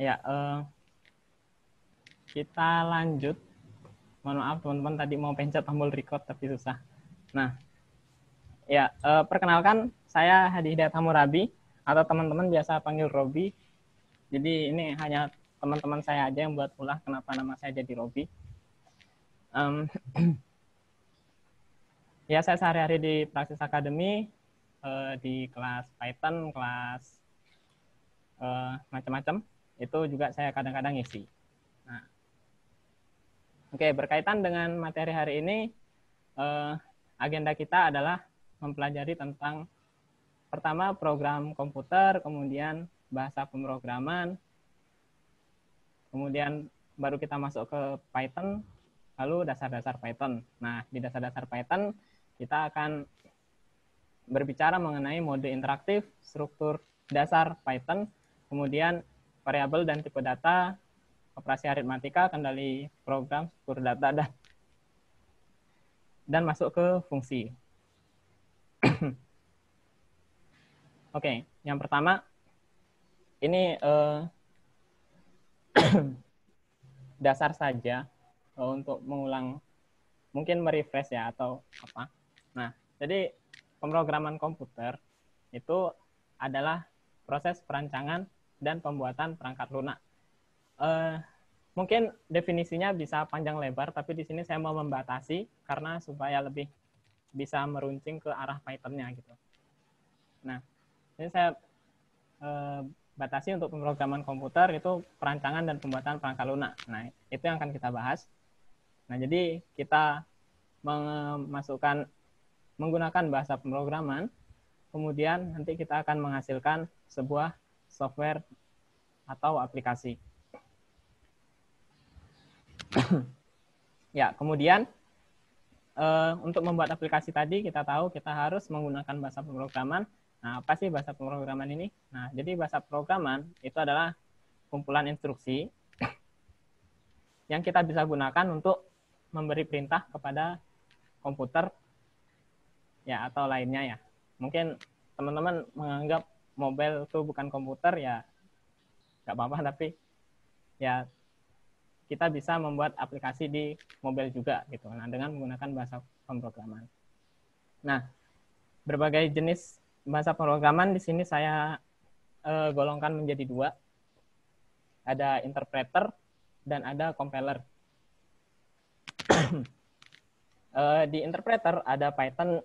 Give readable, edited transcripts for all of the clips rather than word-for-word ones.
Ya, kita lanjut. Mohon maaf teman-teman tadi mau pencet tombol record tapi susah. Nah, ya perkenalkan saya Hadi Hidayat Hammurabi atau teman-teman biasa panggil Robi. Jadi ini hanya teman-teman saya aja yang buat ulah kenapa nama saya jadi Robi. Ya, saya sehari-hari di Praxis Academy di kelas Python, kelas macam-macam. Itu juga saya kadang-kadang ngisi. Nah, oke, berkaitan dengan materi hari ini, agenda kita adalah mempelajari tentang pertama program komputer, kemudian bahasa pemrograman, kemudian baru kita masuk ke Python, lalu dasar-dasar Python. Nah, di dasar-dasar Python kita akan berbicara mengenai mode interaktif, struktur dasar Python, kemudian variabel dan tipe data, operasi aritmatika, kendali program, struktur data, dan masuk ke fungsi. Oke, yang pertama ini dasar saja untuk mengulang, mungkin merefresh ya atau apa. Nah, jadi pemrograman komputer itu adalah proses perancangan dan pembuatan perangkat lunak. Mungkin definisinya bisa panjang lebar, tapi di sini saya mau membatasi karena supaya lebih bisa meruncing ke arah Python-nya gitu. Nah, ini saya batasi untuk pemrograman komputer itu perancangan dan pembuatan perangkat lunak. Nah, itu yang akan kita bahas. Nah, jadi kita menggunakan bahasa pemrograman, kemudian nanti kita akan menghasilkan sebuah software atau aplikasi. Ya, kemudian untuk membuat aplikasi tadi kita tahu kita harus menggunakan bahasa pemrograman. Nah, apa sih bahasa pemrograman ini? Nah, jadi bahasa pemrograman itu adalah kumpulan instruksi yang kita bisa gunakan untuk memberi perintah kepada komputer ya atau lainnya ya. Mungkin teman-teman menganggap mobile itu bukan komputer ya nggak apa-apa, tapi ya kita bisa membuat aplikasi di mobile juga gitu. Nah, dengan menggunakan bahasa pemrograman. Nah, berbagai jenis bahasa pemrograman di sini saya golongkan menjadi dua. Ada interpreter dan ada compiler. Di interpreter ada Python,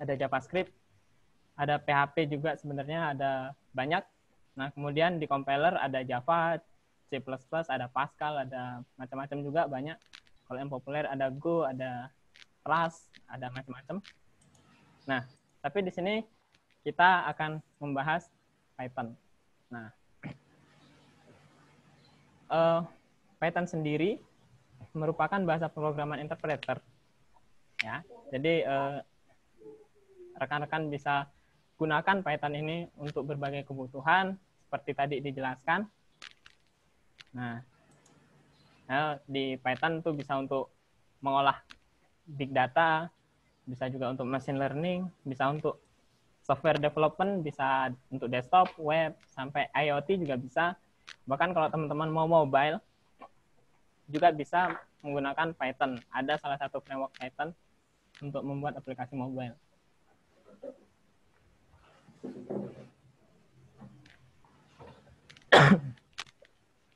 ada JavaScript, ada PHP juga sebenarnya ada banyak. Nah, kemudian di compiler ada Java, C++, ada Pascal, ada macam-macam juga banyak. Kalau yang populer ada Go, ada Rust, ada macam-macam. Nah, tapi di sini kita akan membahas Python. Nah, Python sendiri merupakan bahasa pemrograman interpreter. Ya, jadi rekan-rekan bisa gunakan Python ini untuk berbagai kebutuhan seperti tadi dijelaskan. Nah, di Python itu bisa untuk mengolah big data, bisa juga untuk machine learning, bisa untuk software development, bisa untuk desktop, web, sampai IoT juga bisa. Bahkan kalau teman-teman mau mobile, juga bisa menggunakan Python. Ada salah satu framework Python untuk membuat aplikasi mobile.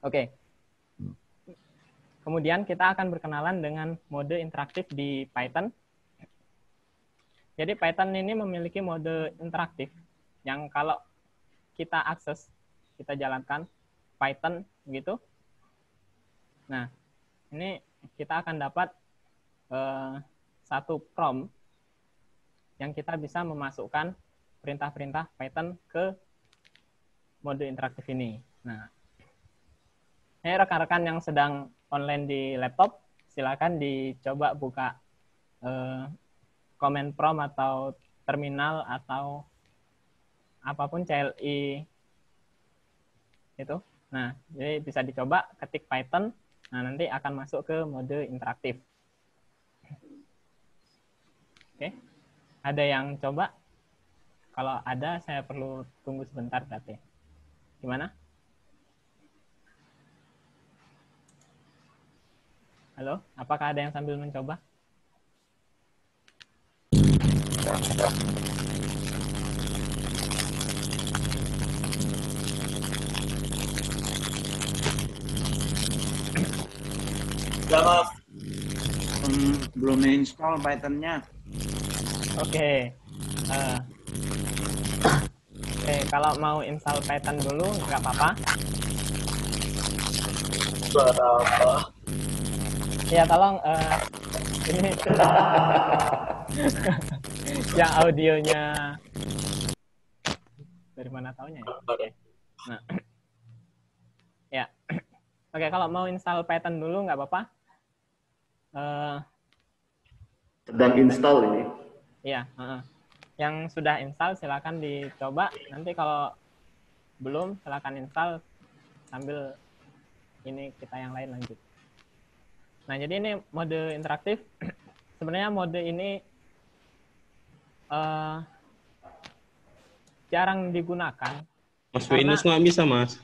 Oke. Kemudian kita akan berkenalan dengan mode interaktif di Python. Jadi Python ini memiliki mode interaktif yang kalau kita akses, kita jalankan Python gitu. Nah, ini kita akan dapat satu prompt yang kita bisa memasukkan perintah-perintah Python ke mode interaktif ini. Nah, ini rekan-rekan yang sedang online di laptop, silakan dicoba buka command prompt atau terminal atau apapun CLI itu. Nah, jadi bisa dicoba ketik Python. Nah, nanti akan masuk ke mode interaktif. Oke. Ada yang coba? Kalau ada, saya perlu tunggu sebentar berarti. Gimana? Halo, apakah ada yang sambil mencoba? Ya, Mas. Belum install Python-nya. Oke. Eh, Oke, kalau mau install Python dulu nggak apa-apa. Suara apa? Ya, tolong ini yang audionya dari mana taunya ya? Oke. Nah, ya. Oke, kalau mau install Python dulu nggak apa-apa. Sedang install ini. Iya, yang sudah install silakan dicoba. Nanti kalau belum silakan install sambil ini kita yang lain lanjut. Nah, jadi ini mode interaktif. Sebenarnya mode ini jarang digunakan. Mas Karena, Windows kok nggak bisa, Mas?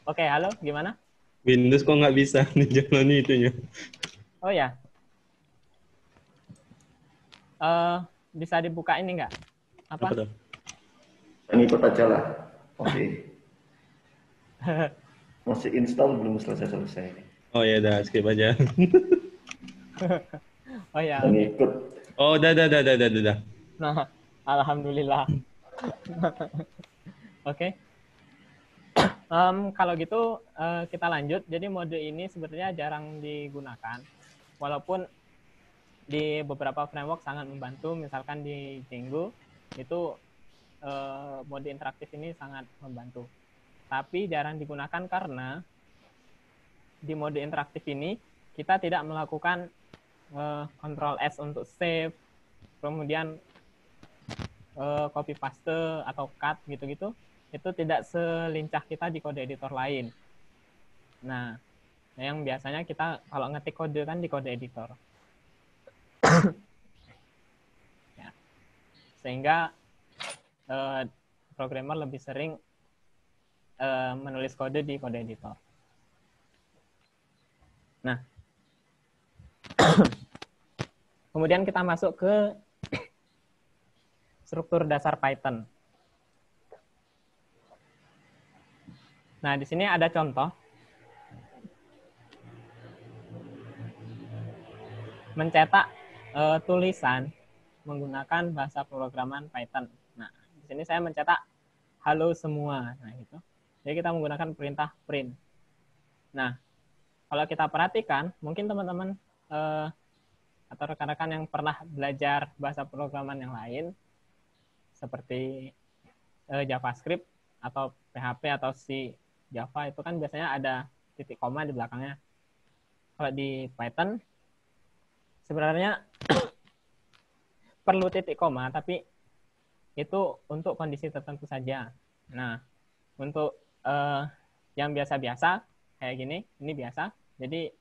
Oke, halo, gimana? Windows kok nggak bisa nih jalan itunya. Oh ya, bisa dibuka ini nggak? Apa? Apa tuh? Yang ikut aja lah. Oke. Masih install belum selesai-selesai. Oh ya udah skip aja. Oh ya, Yang oke. ikut. Oh udah. Nah, alhamdulillah. Oke. Kalau gitu kita lanjut. Jadi mode ini sebenarnya jarang digunakan. Walaupun di beberapa framework sangat membantu. Misalkan di Django itu mode interaktif ini sangat membantu. Tapi jarang digunakan karena di mode interaktif ini kita tidak melakukan Ctrl S untuk save, kemudian copy paste atau cut gitu-gitu, itu tidak selincah kita di kode editor lain. Nah, yang biasanya kita kalau ngetik kode kan di kode editor. Ya. Sehingga programmer lebih sering menulis kode di kode editor. Nah, kemudian kita masuk ke struktur dasar Python. Nah, di sini ada contoh. Mencetak tulisan menggunakan bahasa pemrograman Python. Nah, di sini saya mencetak halo semua. Nah, gitu. Jadi kita menggunakan perintah print. Nah, kalau kita perhatikan, mungkin teman-teman atau rekan-rekan yang pernah belajar bahasa pemrograman yang lain, seperti JavaScript atau PHP atau C Java, itu kan biasanya ada titik koma di belakangnya. Kalau di Python, sebenarnya perlu titik koma, tapi itu untuk kondisi tertentu saja. Nah, untuk yang biasa-biasa kayak gini, ini biasa, jadi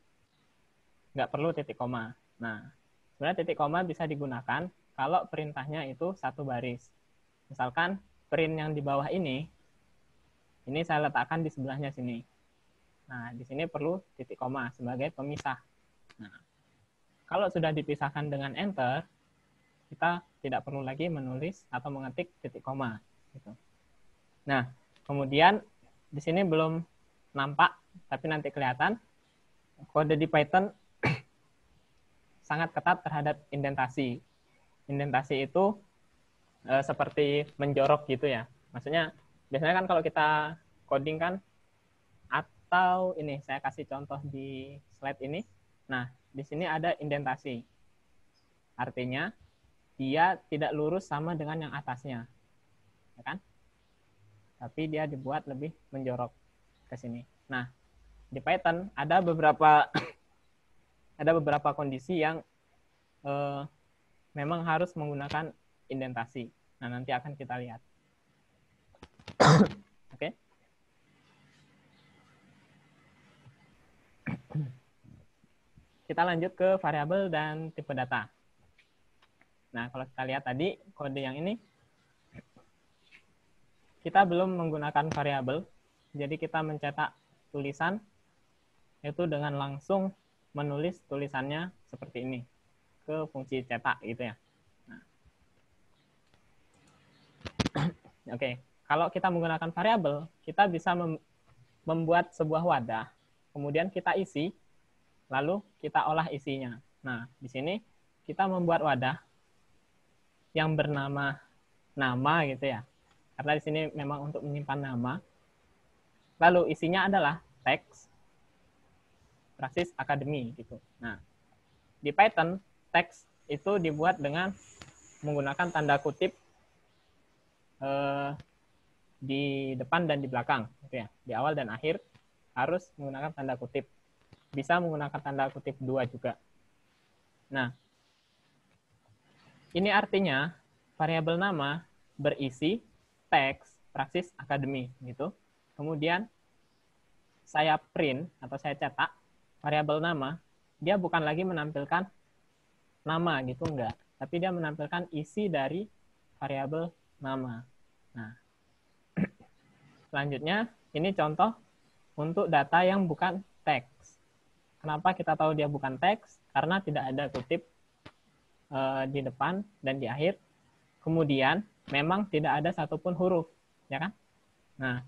nggak perlu titik koma. Nah, sebenarnya titik koma bisa digunakan kalau perintahnya itu satu baris. Misalkan print yang di bawah ini saya letakkan di sebelahnya sini. Nah, di sini perlu titik koma sebagai pemisah. Nah, kalau sudah dipisahkan dengan enter, kita tidak perlu lagi menulis atau mengetik titik koma. Gitu. Nah, kemudian di sini belum nampak, tapi nanti kelihatan. Kode di Python sangat ketat terhadap indentasi. Indentasi itu seperti menjorok gitu ya. Maksudnya, biasanya kan kalau kita coding kan, atau ini saya kasih contoh di slide ini. Nah, di sini ada indentasi. Artinya, dia tidak lurus sama dengan yang atasnya. Ya kan? Tapi dia dibuat lebih menjorok ke sini. Nah, di Python ada beberapa kondisi yang memang harus menggunakan indentasi. Nah, nanti akan kita lihat. Oke. Kita lanjut ke variabel dan tipe data. Nah, kalau kita lihat tadi kode yang ini, kita belum menggunakan variabel, jadi kita mencetak tulisan itu dengan langsung menulis tulisannya seperti ini ke fungsi cetak gitu ya. Nah. Oke, kalau kita menggunakan variabel, kita bisa membuat sebuah wadah, kemudian kita isi, lalu kita olah isinya. Nah, di sini kita membuat wadah yang bernama nama gitu ya, karena di sini memang untuk menyimpan nama. Lalu isinya adalah teks, praksis akademi gitu. Nah, di Python teks itu dibuat dengan menggunakan tanda kutip di depan dan di belakang, gitu ya. Di awal dan akhir harus menggunakan tanda kutip. Bisa menggunakan tanda kutip 2 juga. Nah, ini artinya variabel nama berisi teks praksis akademi gitu. Kemudian saya print atau saya cetak variabel nama, dia bukan lagi menampilkan nama gitu, enggak, tapi dia menampilkan isi dari variabel nama. Nah, selanjutnya ini contoh untuk data yang bukan teks. Kenapa kita tahu dia bukan teks? Karena tidak ada kutip di depan dan di akhir. Kemudian memang tidak ada satupun huruf, ya kan? Nah,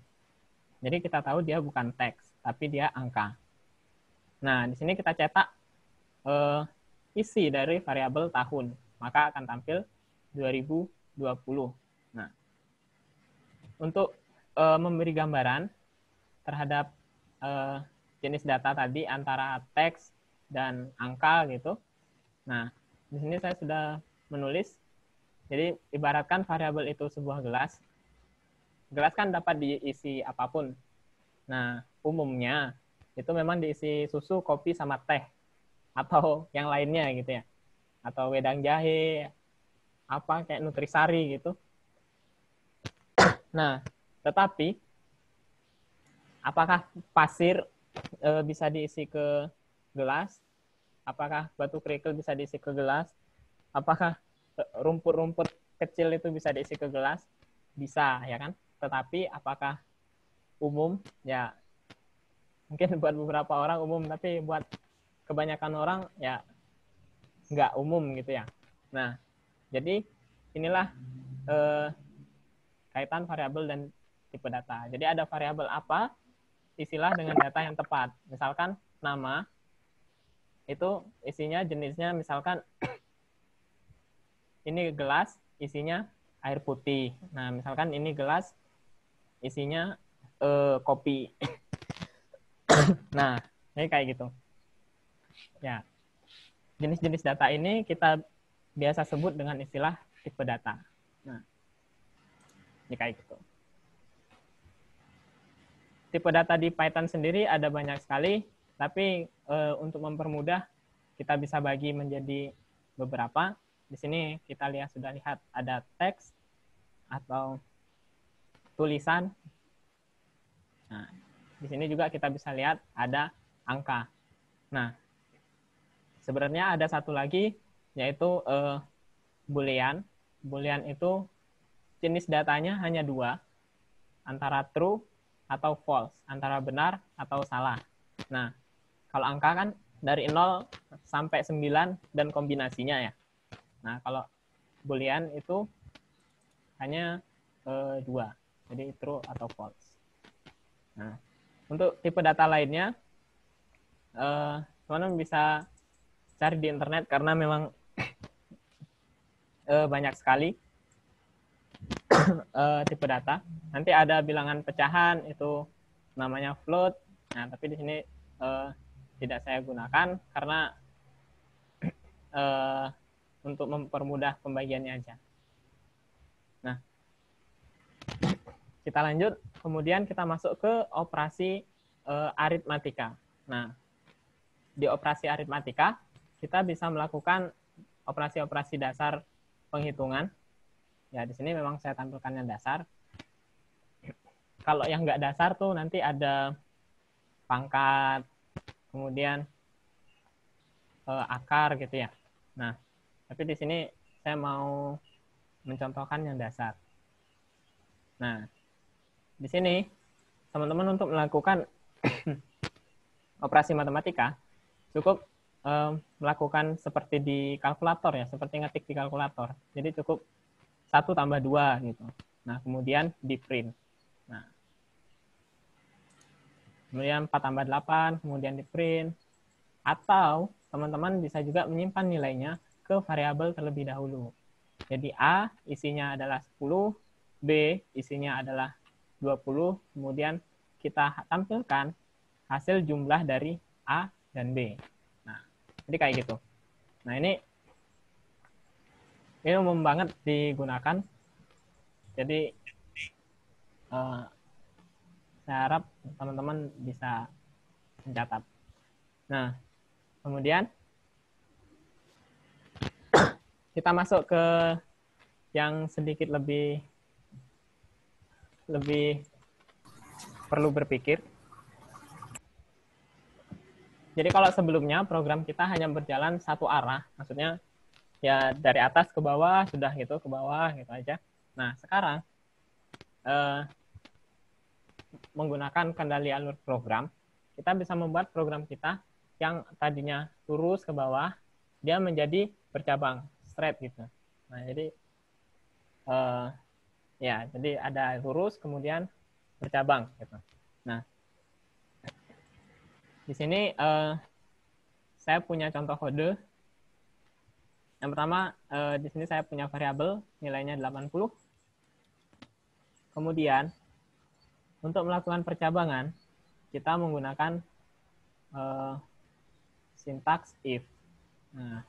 jadi kita tahu dia bukan teks, tapi dia angka. Nah, di sini kita cetak isi dari variabel tahun, maka akan tampil 2020. Nah, untuk memberi gambaran terhadap jenis data tadi antara teks dan angka gitu. Nah, di sini saya sudah menulis. Jadi ibaratkan variabel itu sebuah gelas. Gelas kan dapat diisi apapun. Nah, umumnya itu memang diisi susu, kopi, sama teh. Atau yang lainnya gitu ya. Atau wedang jahe, apa kayak nutrisari gitu. Nah, tetapi apakah pasir bisa diisi ke gelas? Apakah batu kerikil bisa diisi ke gelas? Apakah rumput-rumput kecil itu bisa diisi ke gelas? Bisa, ya kan? Tetapi apakah umum? Ya, mungkin buat beberapa orang umum, tapi buat kebanyakan orang ya nggak umum gitu ya. Nah, jadi inilah kaitan variabel dan tipe data. Jadi ada variabel apa, isilah dengan data yang tepat. Misalkan nama, itu isinya jenisnya misalkan ini gelas, isinya air putih. Nah, misalkan ini gelas, isinya kopi. Nah, ini kayak gitu. Ya, jenis-jenis data ini kita biasa sebut dengan istilah tipe data. Nah, ini kayak gitu. Tipe data di Python sendiri ada banyak sekali, tapi untuk mempermudah kita bisa bagi menjadi beberapa. Di sini kita sudah lihat ada teks atau tulisan. Nah, di sini juga kita bisa lihat ada angka. Nah, sebenarnya ada satu lagi yaitu boolean. Boolean itu jenis datanya hanya 2, antara true atau false, antara benar atau salah. Nah, kalau angka kan dari 0 sampai 9 dan kombinasinya ya. Nah, kalau boolean itu hanya 2, jadi true atau false. Nah, untuk tipe data lainnya, teman-teman bisa cari di internet karena memang banyak sekali tipe data. Nanti ada bilangan pecahan, itu namanya float. Nah, tapi di sini tidak saya gunakan karena untuk mempermudah pembagiannya aja. Nah, kita lanjut. Kemudian kita masuk ke operasi aritmatika. Nah, di operasi aritmatika kita bisa melakukan operasi-operasi dasar penghitungan. Ya, di sini memang saya tampilkan yang dasar. Kalau yang nggak dasar tuh nanti ada pangkat, kemudian akar gitu ya. Nah, tapi di sini saya mau mencontohkan yang dasar. Nah, di sini teman-teman untuk melakukan operasi matematika cukup melakukan seperti di kalkulator ya, seperti ngetik di kalkulator. Jadi cukup 1 tambah 2 gitu. Nah, kemudian di print. Nah, kemudian 4 tambah 8, kemudian di print. Atau teman-teman bisa juga menyimpan nilainya ke variabel terlebih dahulu. Jadi A isinya adalah 10, B isinya adalah 20, kemudian kita tampilkan hasil jumlah dari A dan B. Nah, jadi kayak gitu. Nah, ini umum banget digunakan. Jadi saya harap teman-teman bisa mencatat. Nah, kemudian kita masuk ke yang sedikit lebih perlu berpikir. Jadi kalau sebelumnya program kita hanya berjalan satu arah, maksudnya ya dari atas ke bawah, sudah gitu, ke bawah gitu aja. Nah, sekarang menggunakan kendali alur program, kita bisa membuat program kita yang tadinya lurus ke bawah, dia menjadi bercabang, straight gitu. Nah, jadi ya, jadi ada lurus kemudian bercabang gitu. Nah, di sini saya punya contoh kode. Yang pertama, di sini saya punya variabel nilainya 80. Kemudian, untuk melakukan percabangan, kita menggunakan sintaks if. Nah,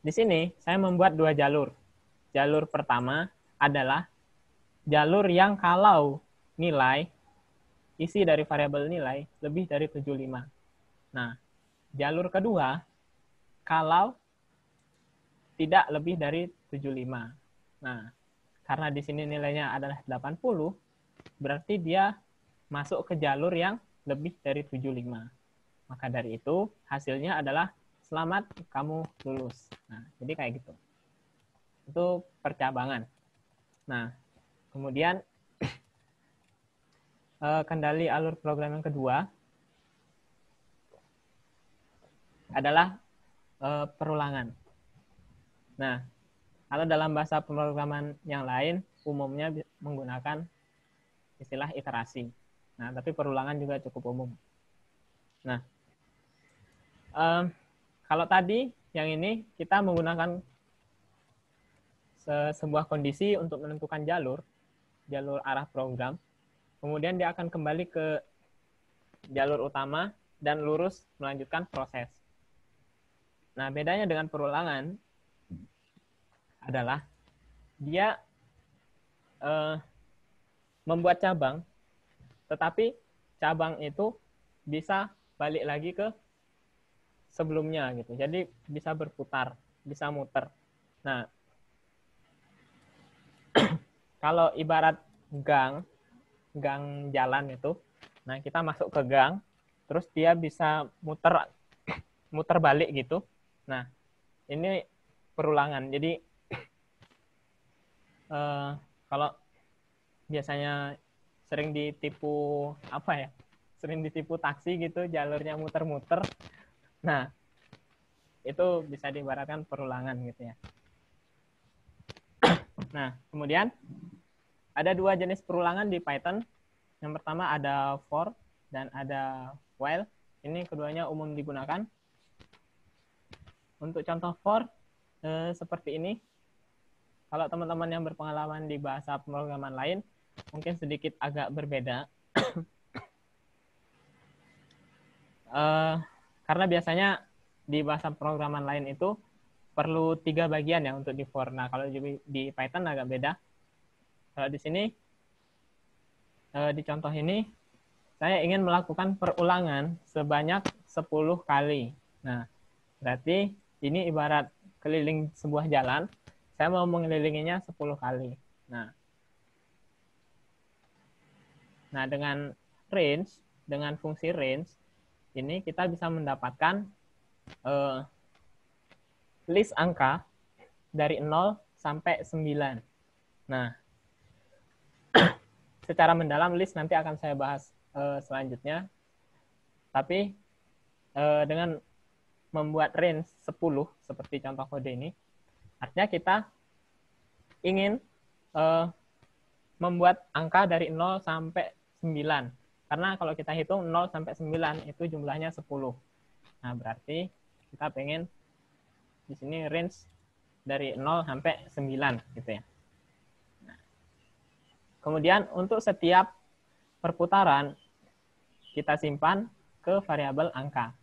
di sini saya membuat 2 jalur. Jalur pertama adalah jalur yang kalau nilai isi dari variabel nilai lebih dari 75. Nah, jalur kedua kalau tidak lebih dari 75. Nah, karena di sini nilainya adalah 80, berarti dia masuk ke jalur yang lebih dari 75. Maka dari itu, hasilnya adalah selamat kamu lulus. Nah, jadi kayak gitu. Itu percabangan. Nah, kemudian kendali alur program yang kedua adalah perulangan. Nah, kalau dalam bahasa pemrograman yang lain, umumnya menggunakan istilah iterasi. Nah, tapi perulangan juga cukup umum. Nah, kalau tadi yang ini kita menggunakan sebuah kondisi untuk menentukan jalur arah program. Kemudian dia akan kembali ke jalur utama dan lurus melanjutkan proses. Nah, bedanya dengan perulangan adalah dia membuat cabang, tetapi cabang itu bisa balik lagi ke sebelumnya gitu. Jadi bisa berputar, bisa muter. Nah, kalau ibarat gang jalan itu, nah kita masuk ke gang, terus dia bisa muter balik gitu. Nah, ini perulangan. Jadi kalau biasanya sering ditipu sering ditipu taksi gitu, jalurnya muter-muter. Nah, itu bisa diibaratkan perulangan gitu ya. Nah, kemudian ada 2 jenis perulangan di Python. Yang pertama ada for dan ada while. Ini keduanya umum digunakan. Untuk contoh for seperti ini. Kalau teman-teman yang berpengalaman di bahasa pemrograman lain, mungkin sedikit agak berbeda. Karena biasanya di bahasa pemrograman lain itu perlu 3 bagian ya untuk di for. Nah, kalau di Python agak beda. Kalau di sini, di contoh ini, saya ingin melakukan perulangan sebanyak 10 kali. Nah, berarti ini ibarat keliling sebuah jalan, saya mau mengelilinginya 10 kali. Nah, dengan range, dengan fungsi range, ini kita bisa mendapatkan list angka dari 0 sampai 9. Nah, secara mendalam list nanti akan saya bahas selanjutnya. Tapi dengan membuat range 10 seperti contoh kode ini, artinya kita ingin membuat angka dari 0 sampai 9. Karena kalau kita hitung 0 sampai 9 itu jumlahnya 10. Nah, berarti kita pengen di sini range dari 0 sampai 9 gitu ya. Nah, kemudian untuk setiap perputaran kita simpan ke variabel angka.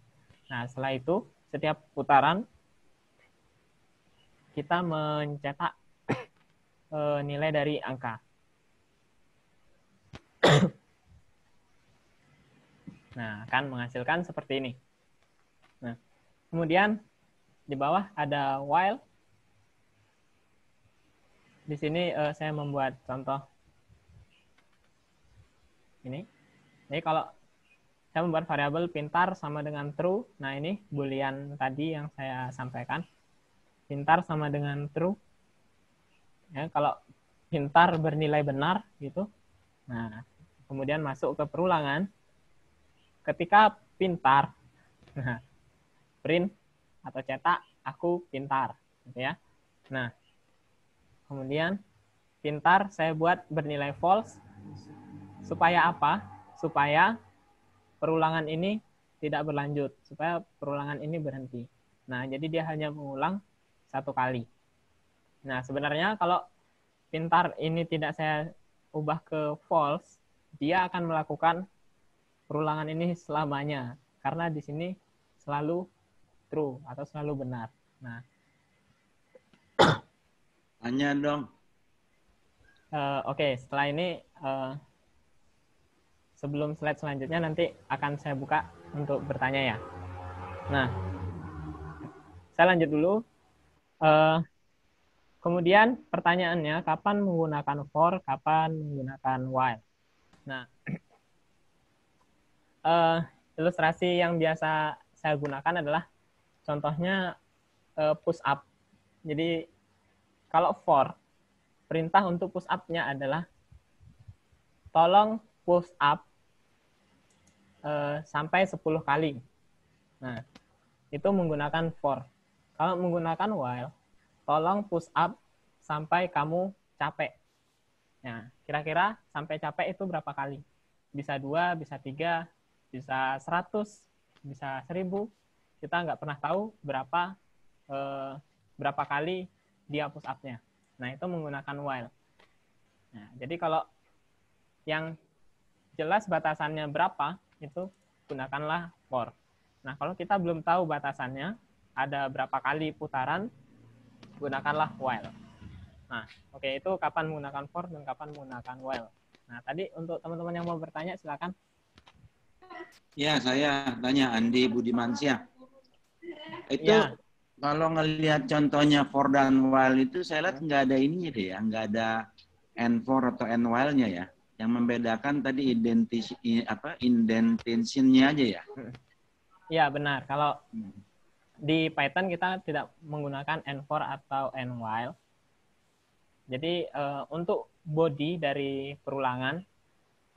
Nah, setelah itu setiap putaran kita mencetak nilai dari angka. Nah, akan menghasilkan seperti ini. Nah, kemudian di bawah ada while. Di sini saya membuat contoh ini. Jadi kalau saya membuat variabel pintar sama dengan true. Nah, ini boolean tadi yang saya sampaikan. Pintar sama dengan true. Ya, kalau pintar bernilai benar gitu. Nah, kemudian masuk ke perulangan. Ketika pintar, print atau cetak aku pintar, gitu ya. Nah, kemudian pintar saya buat bernilai false. Supaya apa? Supaya perulangan ini tidak berlanjut, supaya perulangan ini berhenti. Nah, jadi dia hanya mengulang 1 kali. Nah, sebenarnya kalau pintar ini tidak saya ubah ke false, dia akan melakukan perulangan ini selamanya, karena di sini selalu true atau selalu benar. Nah, tanya dong. Oke, setelah ini sebelum slide selanjutnya nanti akan saya buka untuk bertanya ya. Nah, saya lanjut dulu. Kemudian pertanyaannya, kapan menggunakan for, kapan menggunakan while? Nah, ilustrasi yang biasa saya gunakan adalah contohnya push up. Jadi kalau for, perintah untuk push up-nya adalah tolong push up sampai 10 kali. Nah, itu menggunakan for. Kalau menggunakan while, tolong push up sampai kamu capek. Nah, kira-kira sampai capek itu berapa kali? Bisa 2, bisa 3, bisa 100, bisa 1000. Kita nggak pernah tahu berapa kali dia push up-nya. Nah, itu menggunakan while. Nah, jadi kalau yang jelas batasannya berapa, itu gunakanlah for. Nah, kalau kita belum tahu batasannya, ada berapa kali putaran, gunakanlah while. Nah, oke, itu kapan menggunakan for dan kapan menggunakan while. Nah, tadi untuk teman-teman yang mau bertanya, silakan. Ya, saya tanya Andi Budimansyah. Itu Ya. kalau ngelihat contohnya for dan while itu saya lihat nggak ada ininya deh ya, nggak ada and for atau and while-nya ya. Yang membedakan tadi indentation-nya aja ya. Iya, benar. Kalau di Python kita tidak menggunakan and for atau and while. Jadi untuk body dari perulangan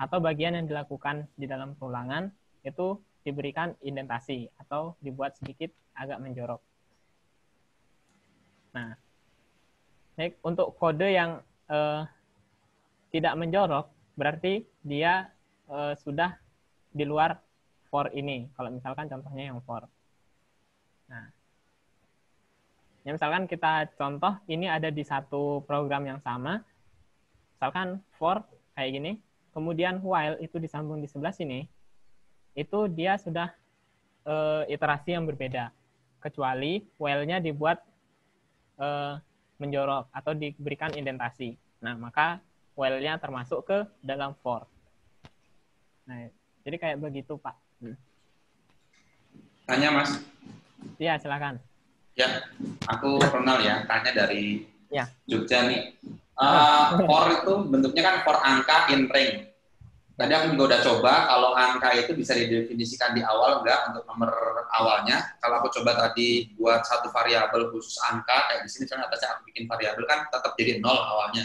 atau bagian yang dilakukan di dalam perulangan itu diberikan indentasi atau dibuat sedikit agak menjorok. Nah, untuk kode yang tidak menjorok berarti dia sudah di luar for ini. Kalau misalkan contohnya yang for. Nah, ya misalkan kita contoh ini ada di satu program yang sama. Misalkan for kayak gini, kemudian while itu disambung di sebelah sini, itu dia sudah iterasi yang berbeda. Kecuali while-nya dibuat menjorok atau diberikan indentasi. Nah, maka while-nya termasuk ke dalam for. Nah, jadi kayak begitu, Pak. Tanya, Mas. Iya, silakan. Ya, aku Ronald ya, tanya dari Ya. Jogja nih. For itu bentuknya kan for angka in range. Tadi aku juga udah coba kalau angka itu bisa didefinisikan di awal enggak untuk nomor awalnya. Kalau aku coba tadi buat satu variabel khusus angka kayak di sini misalnya atasnya aku bikin variabel kan tetap jadi 0 awalnya.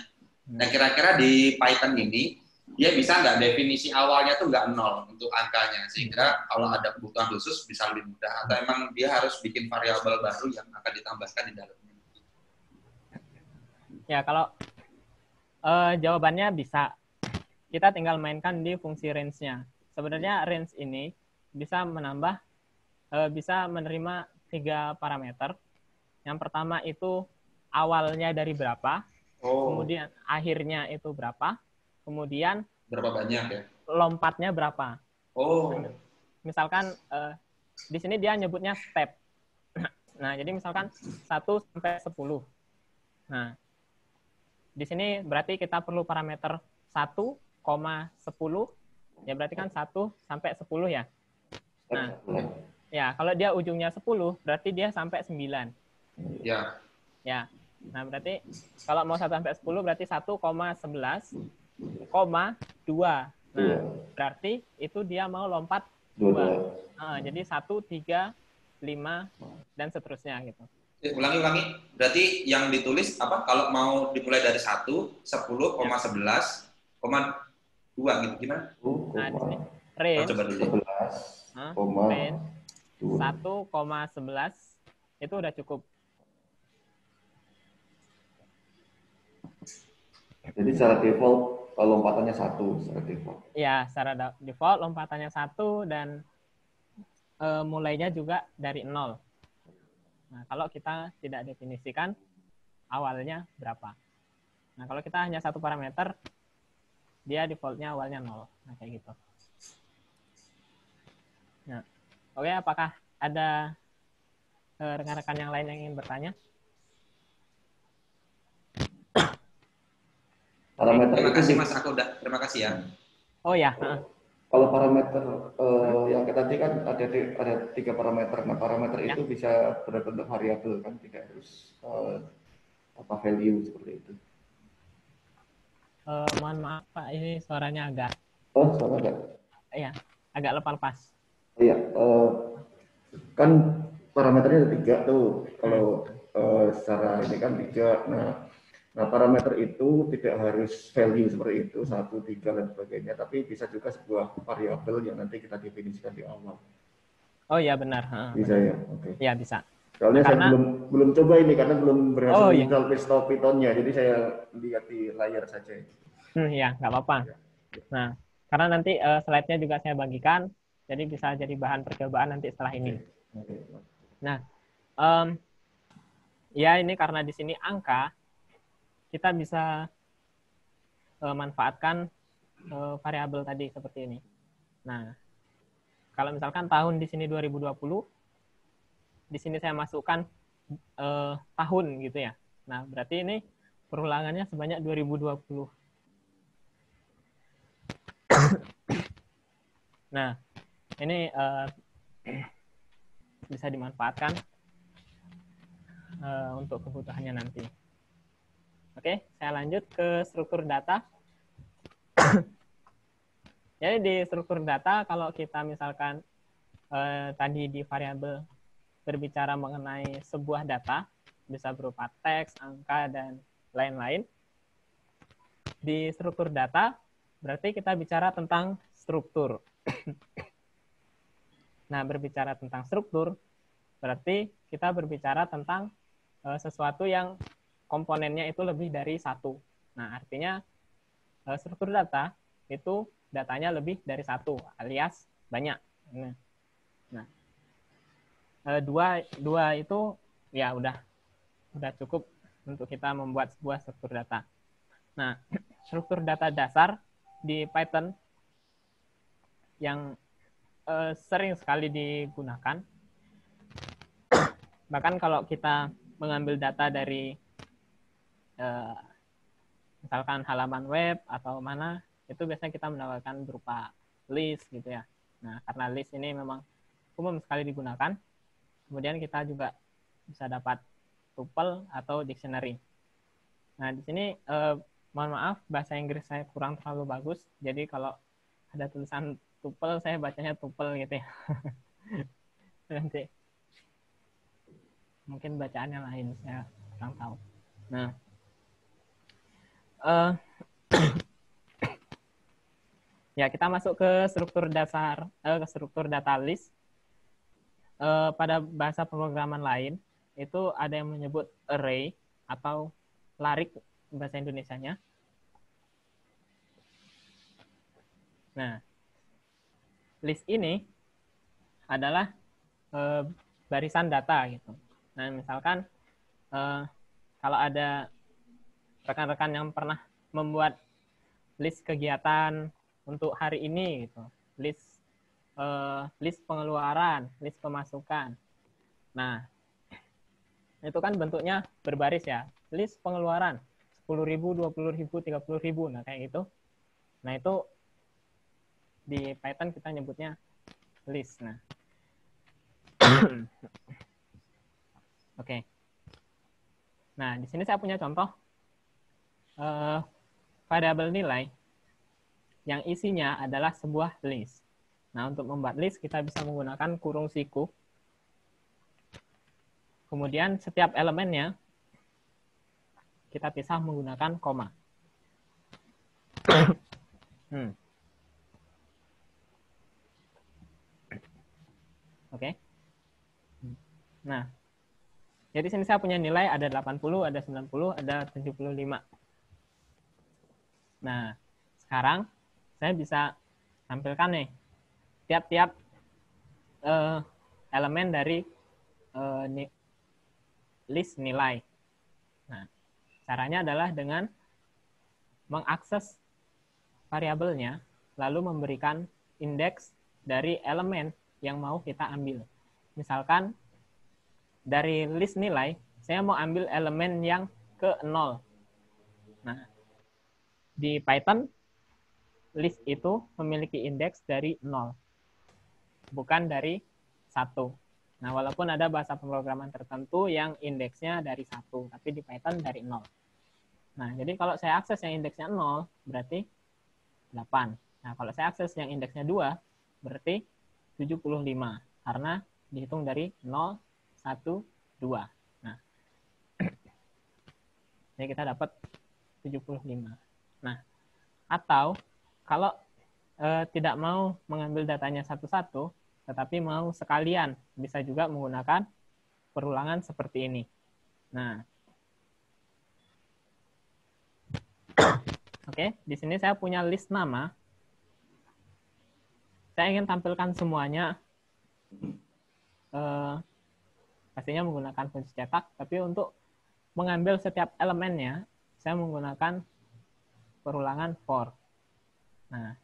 Nah, kira-kira di Python ini dia bisa nggak definisi awalnya tuh nggak nol untuk angkanya, sehingga kalau ada kebutuhan khusus bisa lebih mudah, atau emang dia harus bikin variabel baru yang akan ditambahkan di dalamnya. Ya, kalau jawabannya bisa. Kita tinggal mainkan di fungsi range-nya. Sebenarnya range ini bisa menambah, bisa menerima 3 parameter. Yang pertama itu awalnya dari berapa, kemudian akhirnya itu berapa, kemudian Berapa banyak ya? lompatnya berapa. Oh, Misalkan di sini dia nyebutnya step. Nah, jadi misalkan 1 sampai 10. Nah, di sini berarti kita perlu parameter 1,10. Ya berarti kan 1 sampai 10 ya. Nah, ya kalau dia ujungnya 10, berarti dia sampai 9. ya. Ya. Nah, berarti kalau mau 1 sampai 10 berarti 1,11, 2. Nah, berarti itu dia mau lompat 2. Jadi 1, 3, 5, dan seterusnya gitu. Ulangi. Berarti yang ditulis apa? Kalau mau dimulai dari 1, 10, 11, 2 gitu gimana? Nah, di sini range, Coba dulu. 1,11 itu udah cukup. Jadi secara default lompatannya 1 secara default. Ya, secara default lompatannya 1 dan mulainya juga dari 0. Nah, kalau kita tidak definisikan awalnya berapa. Nah, kalau kita hanya satu parameter, dia defaultnya awalnya 0. Nah, kayak gitu. Nah, oke, apakah ada rekan-rekan yang lain yang ingin bertanya? Parameter Terima itu kasih Mas, aku udah. Terima kasih ya. Oh ya, kalau parameter yang kayak tadi kan ada 3 parameter. Nah, parameter itu bisa berbentuk variabel kan, tidak harus value seperti itu. mohon maaf Pak, ini suaranya agak Sama enggak? Iya, agak lepas. Iya, kan parameternya ada 3 tuh. Kalau secara ini kan 3. Nah, parameter itu tidak harus value seperti itu, 1, 3, dan sebagainya, tapi bisa juga sebuah variabel yang nanti kita definisikan di awal. Oh iya benar. Bisa benar. ya? Oke. Iya bisa. Soalnya Karena- saya belum coba ini karena belum berhasil iya. install Python-nya, jadi saya lihat di layar saja. Ya, nggak apa-apa. Nah, karena nanti slide-nya juga saya bagikan, jadi bisa jadi bahan percobaan nanti setelah ini. Nah, ya ini karena di sini angka, kita bisa manfaatkan variabel tadi seperti ini. Nah, kalau misalkan tahun di sini 2020, di sini saya masukkan tahun gitu ya. Nah, berarti ini perulangannya sebanyak 2020. Nah, ini bisa dimanfaatkan untuk kebutuhannya nanti. Oke, saya lanjut ke struktur data. Jadi di struktur data, kalau kita misalkan tadi di variabel berbicara mengenai sebuah data, bisa berupa teks, angka, dan lain-lain. Di struktur data, berarti kita bicara tentang struktur. Nah, berbicara tentang struktur, berarti kita berbicara tentang sesuatu yang komponennya itu lebih dari 1. Nah, artinya struktur data itu datanya lebih dari 1, alias banyak. Nah, dua itu ya udah cukup untuk kita membuat sebuah struktur data. Nah, struktur data dasar di Python yang sering sekali digunakan. Bahkan kalau kita mengambil data dari misalkan halaman web atau mana, itu biasanya kita mendapatkan berupa list gitu ya. Nah, karena list ini memang umum sekali digunakan, kemudian kita juga bisa dapat tuple atau dictionary. Nah, di sini mohon maaf, bahasa Inggris saya kurang terlalu bagus, jadi kalau ada tulisan tuple, saya bacanya tuple gitu ya. Nanti mungkin bacaannya lain, saya kurang tahu. Nah, Ya, kita masuk ke struktur dasar, ke struktur data list. Pada bahasa pemrograman lain, itu ada yang menyebut array atau larik bahasa Indonesianya. Nah, list ini adalah barisan data gitu. Nah, misalkan kalau ada rekan-rekan yang pernah membuat list kegiatan untuk hari ini gitu, list pengeluaran, list pemasukan. Nah, itu kan bentuknya berbaris ya. List pengeluaran 10.000, 20.000, 30.000, nah kayak gitu. Nah, itu di Python kita nyebutnya list. Nah, oke. Nah, di sini saya punya contoh variabel nilai yang isinya adalah sebuah list. Nah, untuk membuat list kita bisa menggunakan kurung siku. Kemudian setiap elemennya kita pisah menggunakan koma. Oke. Nah, jadi sini saya punya nilai ada 80, ada 90, ada 75. Nah, sekarang saya bisa tampilkan nih tiap-tiap elemen dari list nilai. Nah, caranya adalah dengan mengakses variabelnya, lalu memberikan indeks dari elemen yang mau kita ambil. Misalkan dari list nilai, saya mau ambil elemen yang ke 0. Nah, di Python, list itu memiliki indeks dari 0, bukan dari 1. Nah, walaupun ada bahasa pemrograman tertentu yang indeksnya dari 1, tapi di Python dari 0. Nah, jadi kalau saya akses yang indeksnya 0, berarti 8. Nah, kalau saya akses yang indeksnya 2, berarti 75. Karena dihitung dari 0, 1, 2. Nah, jadi kita dapat 75. Nah, atau kalau tidak mau mengambil datanya satu-satu, tetapi mau sekalian, bisa juga menggunakan perulangan seperti ini. Nah, oke, di sini saya punya list nama. Saya ingin tampilkan semuanya, pastinya menggunakan fungsi cetak, tapi untuk mengambil setiap elemennya, saya menggunakan perulangan for. Nah,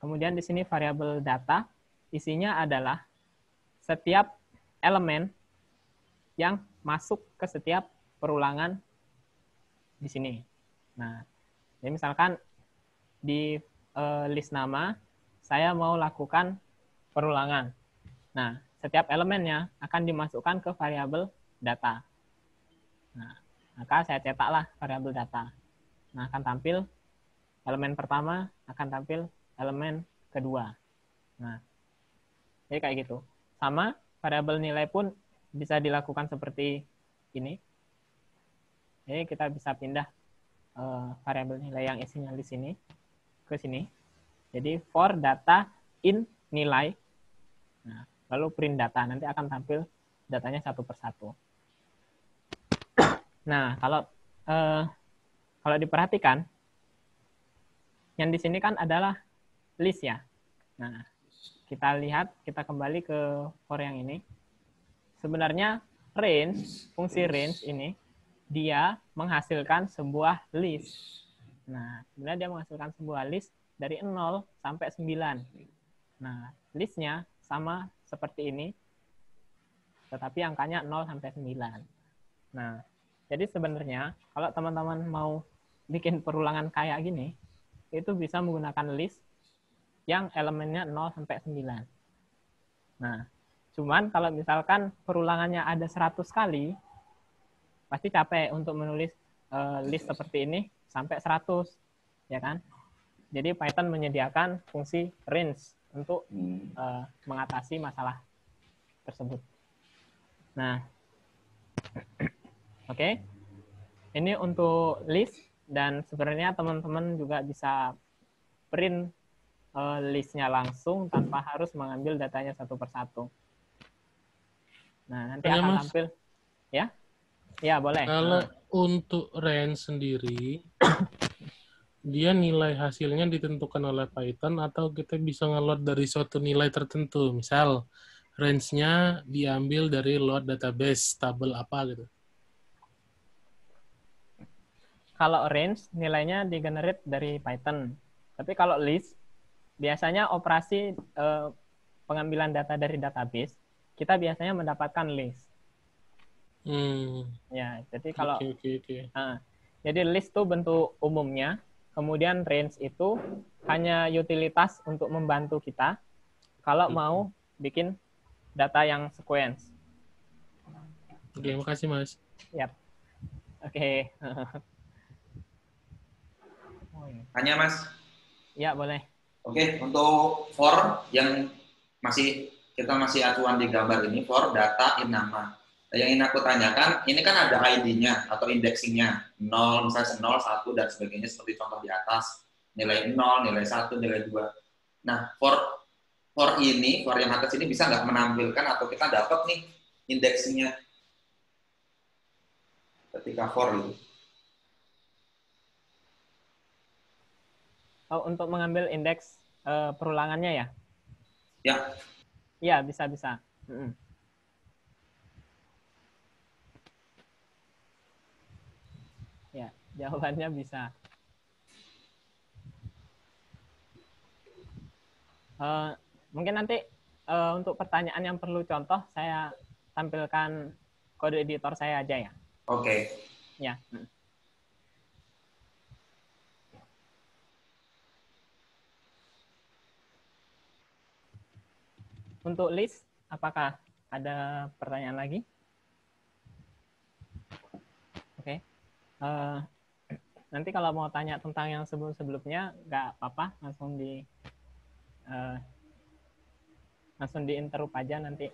kemudian di sini variabel data, isinya adalah setiap elemen yang masuk ke setiap perulangan di sini. Nah, jadi misalkan di list nama, saya mau lakukan perulangan. Nah, setiap elemennya akan dimasukkan ke variabel data. Nah, maka saya cetaklah variabel data. Nah, akan tampil elemen pertama, akan tampil elemen kedua. Nah, jadi kayak gitu. Sama, variabel nilai pun bisa dilakukan seperti ini. Jadi kita bisa pindah variabel nilai yang isinya di sini ke sini. Jadi for data in nilai. Nah, lalu print data, nanti akan tampil datanya satu persatu. Nah, kalau diperhatikan, yang di sini kan adalah list ya. Nah, kita lihat, kita kembali ke for yang ini. Sebenarnya range, fungsi range ini, dia menghasilkan sebuah list. Nah, sebenarnya dia menghasilkan sebuah list dari 0 sampai 9. Nah, listnya sama seperti ini, tetapi angkanya 0 sampai 9. Nah, jadi sebenarnya kalau teman-teman mau bikin perulangan kayak gini, itu bisa menggunakan list yang elemennya 0 sampai 9. Nah, cuman kalau misalkan perulangannya ada 100 kali, pasti capek untuk menulis list seperti ini sampai 100, ya kan? Jadi Python menyediakan fungsi range untuk mengatasi masalah tersebut. Nah, oke. Ini untuk list, dan sebenarnya teman-teman juga bisa print listnya langsung tanpa harus mengambil datanya satu persatu. Nah, nanti Tanya, akan Mas. tampil. Ya? Ya, boleh. Kalau untuk range sendiri, dia nilai hasilnya ditentukan oleh Python atau kita bisa nge-load dari suatu nilai tertentu. Misal, range-nya diambil dari load database, tabel apa gitu. Kalau range, nilainya di-generate dari Python. Tapi kalau list, biasanya operasi pengambilan data dari database, kita biasanya mendapatkan list. Ya, jadi kalau Oke. jadi list itu bentuk umumnya, kemudian range itu hanya utilitas untuk membantu kita kalau mau bikin data yang sequence. Oke, makasih Mas. Yap. Oke. Tanya Mas. Ya, boleh. Oke, untuk for yang kita masih acuan di gambar ini, for data in nama. Nah, yang ingin aku tanyakan, ini kan ada ID-nya atau indexingnya, 0, misalnya 0, 1, dan sebagainya seperti contoh di atas. Nilai 0, nilai 1, nilai 2. Nah, for yang atas ini bisa nggak menampilkan atau kita dapat nih indexingnya ketika for itu? Oh, untuk mengambil indeks perulangannya ya? Ya. Iya, bisa. Ya, jawabannya bisa. Mungkin nanti untuk pertanyaan yang perlu contoh, saya tampilkan kode editor saya aja ya. Oke. Ya. Untuk list, apakah ada pertanyaan lagi? Oke. Nanti kalau mau tanya tentang yang sebelum-sebelumnya, nggak apa-apa, langsung di interrupt aja nanti.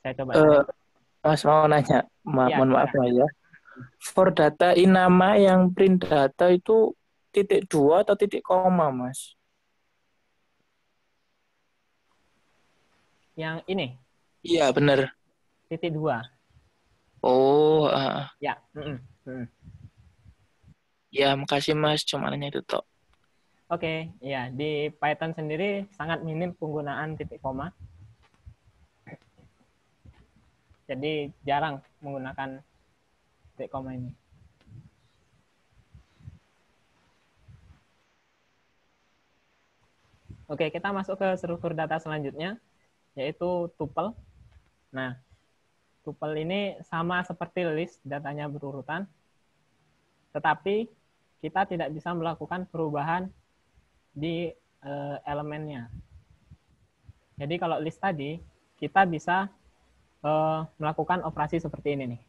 Saya coba tanya. Mas mau nanya, Ya, mohon maaf ya. For data in nama yang print data itu titik 2 atau titik koma, Mas? Yang ini? Iya, benar. Titik 2. Oh, Ya. Ya, makasih Mas. Cuma nanya itu toh. Oke, ya di Python sendiri sangat minim penggunaan titik koma. Jadi jarang menggunakan titik koma ini. Oke, kita masuk ke struktur data selanjutnya, yaitu tuple. Nah, tuple ini sama seperti list, datanya berurutan, tetapi kita tidak bisa melakukan perubahan di elemennya. Jadi kalau list tadi, kita bisa melakukan operasi seperti ini nih.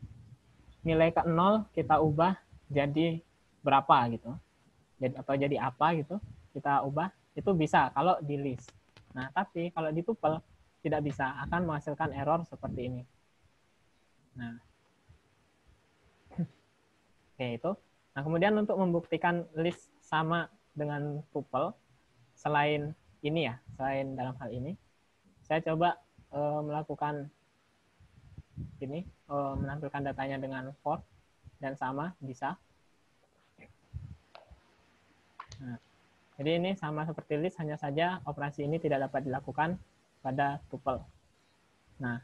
Nilai ke 0 kita ubah jadi berapa gitu. Atau jadi apa gitu, kita ubah, itu bisa kalau di list. Nah, tapi kalau di tuple tidak bisa, akan menghasilkan error seperti ini. Nah, oke itu. Nah, kemudian untuk membuktikan list sama dengan tuple, selain ini ya, selain dalam hal ini, saya coba melakukan ini, menampilkan datanya dengan for dan sama, bisa. Nah, jadi ini sama seperti list, hanya saja operasi ini tidak dapat dilakukan pada tuple. Nah,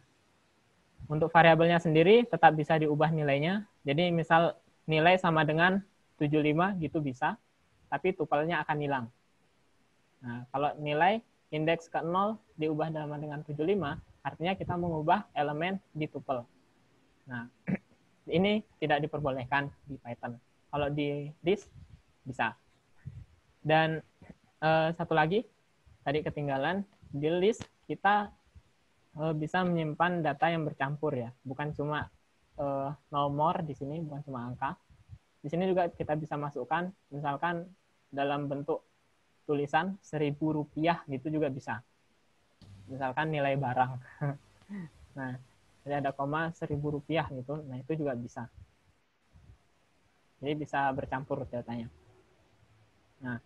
untuk variabelnya sendiri tetap bisa diubah nilainya. Jadi misal nilai sama dengan 75 gitu bisa, tapi tuplenya akan hilang. Nah, kalau nilai indeks ke 0 diubah sama dengan 75, artinya kita mengubah elemen di tuple. Nah, ini tidak diperbolehkan di Python. Kalau di list bisa. Dan satu lagi, tadi ketinggalan, di list kita bisa menyimpan data yang bercampur ya, bukan cuma nomor di sini, bukan cuma angka. Di sini juga kita bisa masukkan, misalkan dalam bentuk tulisan Rp1.000 gitu juga bisa. Misalkan nilai barang. Nah, jadi ada koma Rp1.000 gitu, nah itu juga bisa. Jadi bisa bercampur datanya. Nah,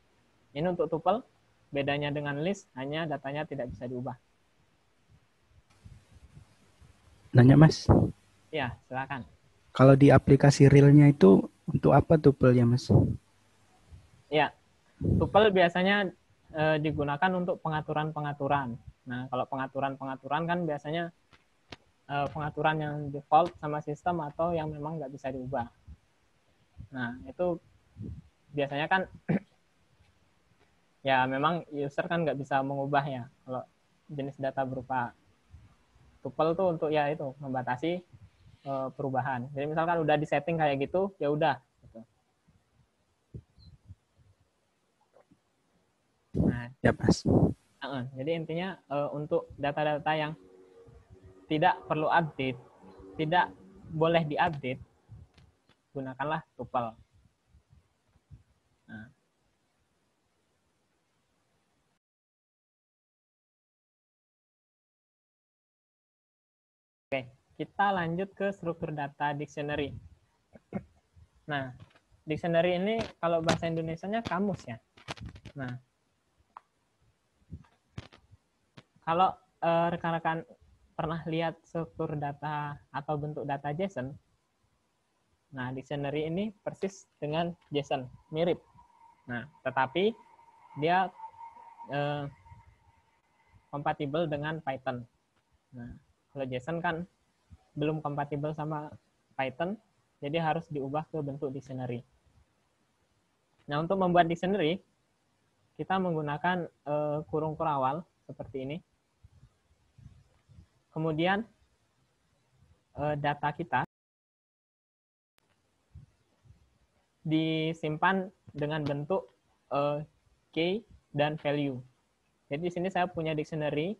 ini untuk tuple. bedanya dengan list hanya datanya tidak bisa diubah. Nanya Mas, Ya, silakan. kalau di aplikasi realnya itu untuk apa tuple-nya Mas? Ya, tuple biasanya digunakan untuk pengaturan-pengaturan. Nah, kalau pengaturan-pengaturan kan biasanya pengaturan yang default sama sistem atau yang memang nggak bisa diubah. Nah, itu biasanya kan ya memang user kan nggak bisa mengubah ya. Kalau jenis data berupa tuple tuh untuk ya itu membatasi perubahan. Jadi misalkan udah disetting kayak gitu, ya udah. Gitu. Nah, Ya Mas. Jadi intinya untuk data-data yang tidak perlu update, tidak boleh diupdate, gunakanlah tuple. Nah. Oke, kita lanjut ke struktur data dictionary. Nah, dictionary ini kalau bahasa Indonesianya kamus ya. Nah, kalau rekan-rekan pernah lihat struktur data atau bentuk data JSON, nah dictionary ini persis dengan JSON, mirip. Nah, tetapi dia kompatibel dengan Python. Nah, kalau JSON kan belum kompatibel sama Python, jadi harus diubah ke bentuk dictionary. Nah, untuk membuat dictionary, kita menggunakan kurung kurawal seperti ini. Kemudian data kita disimpan dengan bentuk key dan value. Jadi di sini saya punya dictionary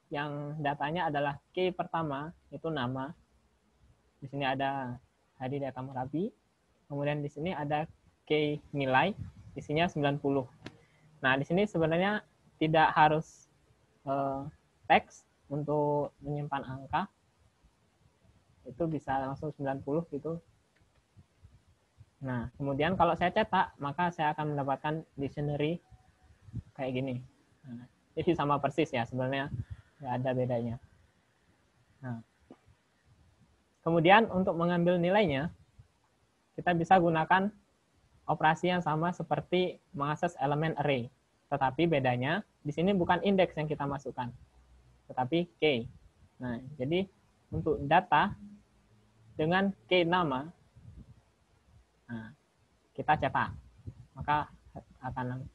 yang datanya adalah key pertama itu nama. Di sini ada Hadi Data Merapi. Kemudian di sini ada key nilai, isinya 90. Nah, di sini sebenarnya tidak harus teks untuk menyimpan angka. Itu bisa langsung 90 gitu. Nah, kemudian kalau saya cetak, maka saya akan mendapatkan dictionary kayak gini. Nah, jadi sama persis ya sebenarnya, nggak ada bedanya. Nah, kemudian untuk mengambil nilainya, kita bisa gunakan operasi yang sama seperti mengakses elemen array. Tetapi bedanya, di sini bukan indeks yang kita masukkan, tetapi key. Nah, jadi untuk data dengan key nama, nah, kita cetak, maka akan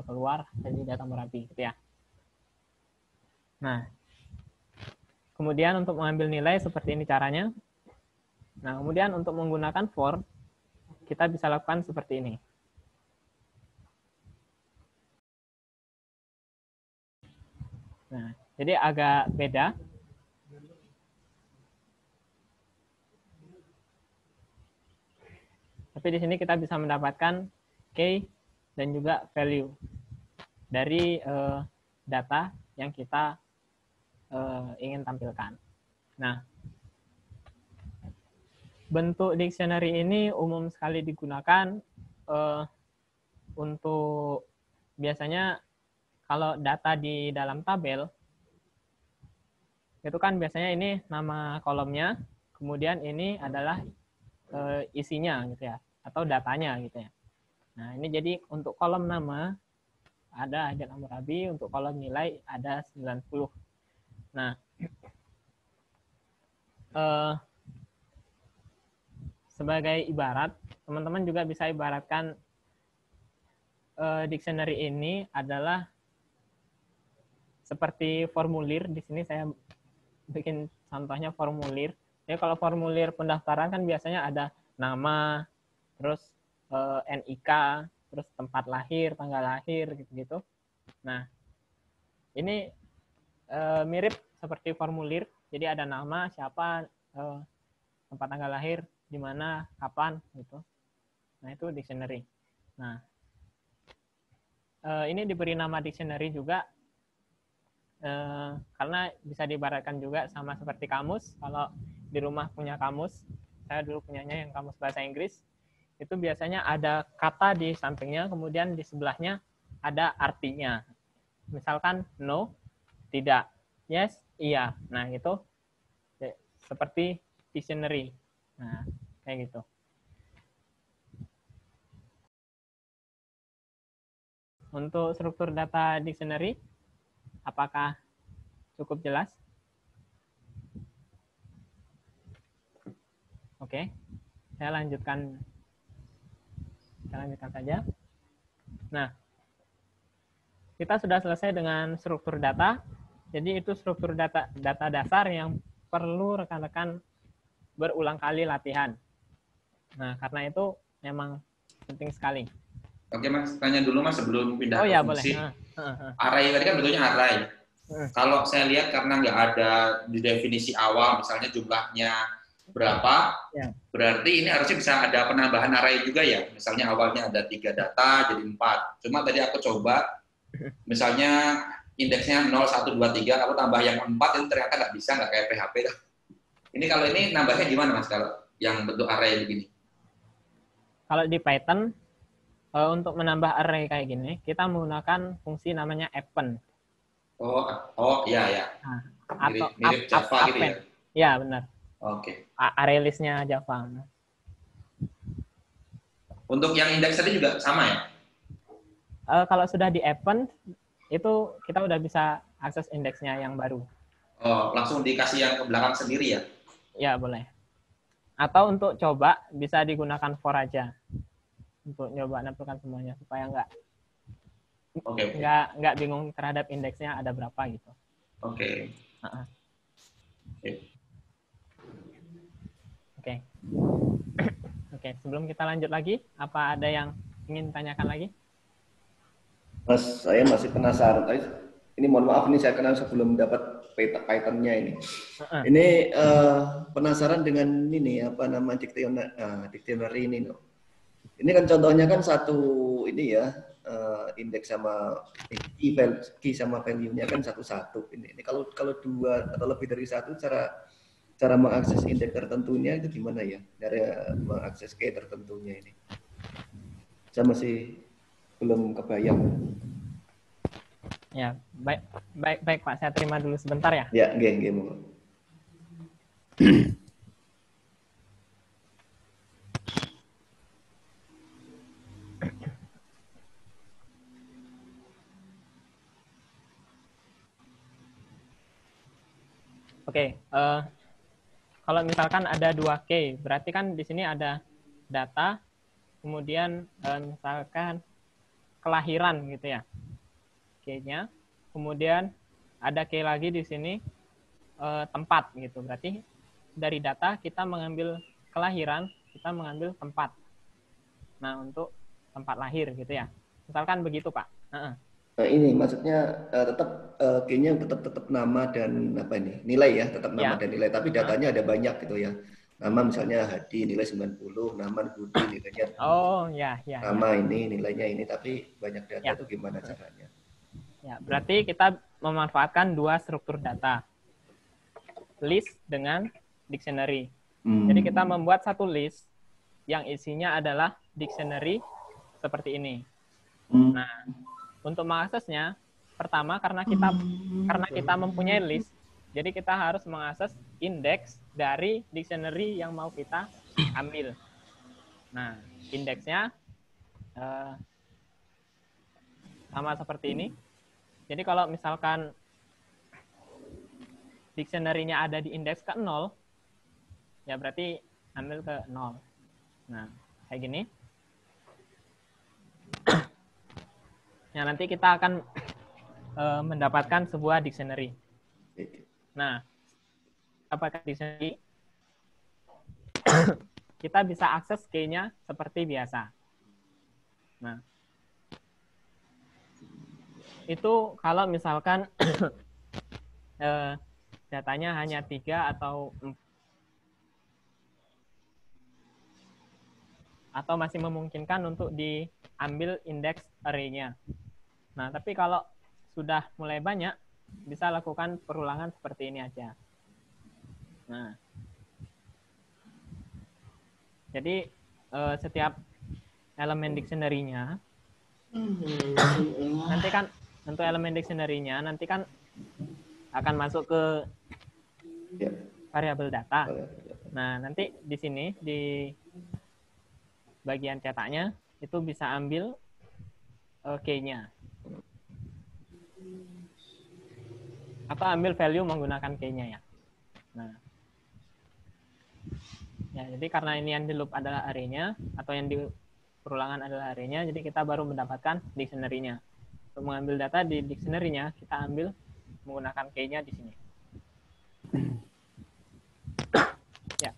keluar dari data Merapi, gitu ya. Nah, kemudian untuk mengambil nilai seperti ini caranya. Nah, kemudian untuk menggunakan for, kita bisa lakukan seperti ini. Nah, jadi agak beda. Tapi di sini kita bisa mendapatkan key dan juga value dari data yang kita ingin tampilkan. Nah, bentuk dictionary ini umum sekali digunakan untuk biasanya kalau data di dalam tabel, itu kan biasanya ini nama kolomnya, kemudian ini adalah isinya gitu ya, atau datanya gitu ya. Nah, ini jadi untuk kolom nama ada Hadi Data Merapi, untuk kolom nilai ada 90. Nah, sebagai ibarat, teman-teman juga bisa ibaratkan dictionary ini adalah seperti formulir. Di sini saya bikin contohnya formulir. Jadi kalau formulir pendaftaran kan biasanya ada nama, terus NIK, terus tempat lahir, tanggal lahir, gitu-gitu. Nah, ini mirip seperti formulir. Jadi ada nama, siapa, tempat tanggal lahir, di mana, kapan, gitu. Nah, itu dictionary. Nah, ini diberi nama dictionary juga karena bisa diibaratkan juga sama seperti kamus. Kalau di rumah punya kamus, saya dulu punyanya yang kamus bahasa Inggris, itu biasanya ada kata di sampingnya, kemudian di sebelahnya ada artinya. misalkan no, tidak, yes, iya. Nah, itu seperti dictionary. Nah, kayak gitu. Untuk struktur data dictionary, apakah cukup jelas? Oke, saya lanjutkan saja. Nah, kita sudah selesai dengan struktur data. Jadi itu struktur data dasar yang perlu rekan-rekan berulang kali latihan. Nah, karena itu memang penting sekali. Oke Mas, tanya dulu Mas sebelum pindah Oh ke ya, fungsi. boleh. Array tadi kan bentuknya array. Kalau saya lihat karena nggak ada di definisi awal, misalnya jumlahnya berapa, Ya. berarti ini harusnya bisa ada penambahan array juga ya. Misalnya awalnya ada 3 data jadi 4. Cuma tadi aku coba, misalnya indeksnya 0, 1, 2, 3, aku tambah yang 4 itu ternyata nggak bisa, nggak kayak PHP. Ini kalau ini nambahnya gimana Mas kalau yang bentuk array begini? Kalau di Python, untuk menambah array kayak gini, kita menggunakan fungsi namanya append. Oh iya. Nah, Mirip Java gitu ya? Iya, benar. Oke. Array list-nya Java. Untuk yang indeks tadi juga sama ya? Kalau sudah di append, itu kita udah bisa akses indeksnya yang baru. Oh, langsung dikasih yang ke belakang sendiri ya? Ya, boleh. Atau untuk coba, bisa digunakan for aja. Untuk nyoba nampilkan semuanya, supaya nggak bingung terhadap indeksnya ada berapa gitu. Oke. Oke, sebelum kita lanjut lagi, apa ada yang ingin tanyakan lagi? Mas, saya masih penasaran. Ini mohon maaf, ini saya kenal sebelum dapat Python-nya ini. Ini penasaran dengan ini apa nama dictionary ini. No. Ini kan contohnya kan satu ini ya, indeks sama key sama value-nya kan satu-satu. Ini kalau 2 atau lebih dari 1 cara mengakses indeks tertentunya itu gimana ya? Cara mengakses key tertentunya ini. Saya masih belum kebayang. Ya, baik Pak, saya terima dulu sebentar ya. Ya, nggih. Oke, kalau misalkan ada 2 key, berarti kan di sini ada data, kemudian misalkan kelahiran gitu ya, key-nya, kemudian ada key lagi di sini tempat gitu, berarti dari data kita mengambil kelahiran, kita mengambil tempat. Nah, untuk tempat lahir gitu ya, misalkan begitu Pak. Nah, ini maksudnya tetap key-nya tetap nama dan apa ini nilai ya, tetap nama dan nilai, tapi datanya ada banyak gitu ya. Nama misalnya Hadi nilai 90, nama Budi nilainya. Nama ini nilainya ini, tapi banyak data itu gimana caranya? Ya, berarti kita memanfaatkan 2 struktur data, list dengan dictionary. Jadi kita membuat satu list yang isinya adalah dictionary seperti ini. Nah, untuk mengaksesnya, pertama karena kita mempunyai list, jadi kita harus mengakses indeks dari dictionary yang mau kita ambil. Nah, indeksnya sama seperti ini. Jadi kalau misalkan dictionary-nya ada di indeks ke 0, ya berarti ambil ke 0. Nah, kayak gini. Nah, nanti kita akan mendapatkan sebuah dictionary. Nah, apakah dictionary? Kita bisa akses key-nya seperti biasa. Nah, itu kalau misalkan datanya hanya 3 atau masih memungkinkan untuk diambil indeks array-nya. Nah, tapi kalau sudah mulai banyak, bisa lakukan perulangan seperti ini aja. Nah, jadi setiap elemen dictionary-nya nanti kan untuk elemen dictionary-nya nanti kan akan masuk ke Ya. variabel data. Nah, nanti di sini di bagian cetaknya itu bisa ambil key-nya. Atau ambil value menggunakan key-nya ya. Nah. Ya, jadi karena ini yang di loop adalah array-nya atau yang di perulangan adalah array-nya, jadi kita baru mendapatkan dictionary-nya. Untuk mengambil data di dictionary-nya, kita ambil menggunakan key-nya di sini. Ya.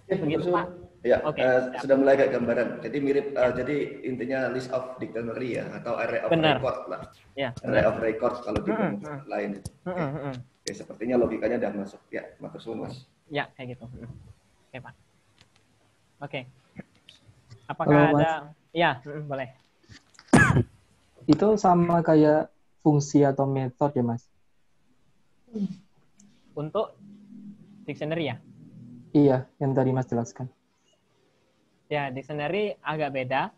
Begitu, Pak. Ya, Oke, sudah mulai agak gambaran. Jadi mirip, jadi intinya list of dictionary ya, atau array of Benar. record lah. Ya, Array of record kalau di bahasa lain. Oke. Mm-mm. Oke, sepertinya logikanya udah masuk. Ya, matur suwun, Mas. Ya, kayak gitu. Oke, Pak. Oke. Halo, Apakah Mas. ada? Ya, boleh. Itu sama kayak fungsi atau metode ya, Mas? Untuk dictionary ya? Iya, yang tadi Mas jelaskan. Ya, dictionary agak beda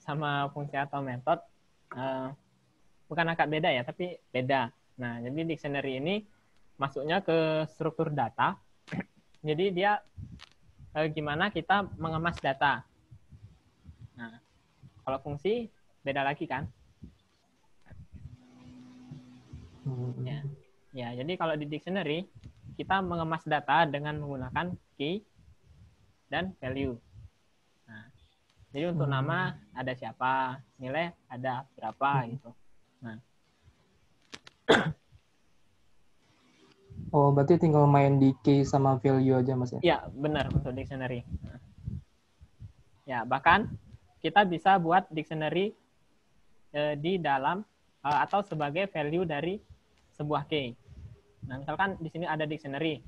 sama fungsi atau metode. Bukan agak beda ya, tapi beda. Nah, jadi dictionary ini masuknya ke struktur data. Jadi dia gimana kita mengemas data. Nah, kalau fungsi beda lagi kan? Ya. Ya, jadi kalau di dictionary kita mengemas data dengan menggunakan key dan value. Nah, jadi untuk nama ada siapa, nilai ada berapa gitu. Nah. Oh, berarti tinggal main di key sama value aja, Mas ya? Iya, benar untuk dictionary. Nah. Ya, bahkan kita bisa buat dictionary di dalam atau sebagai value dari sebuah key. Nah, misalkan di sini ada dictionary.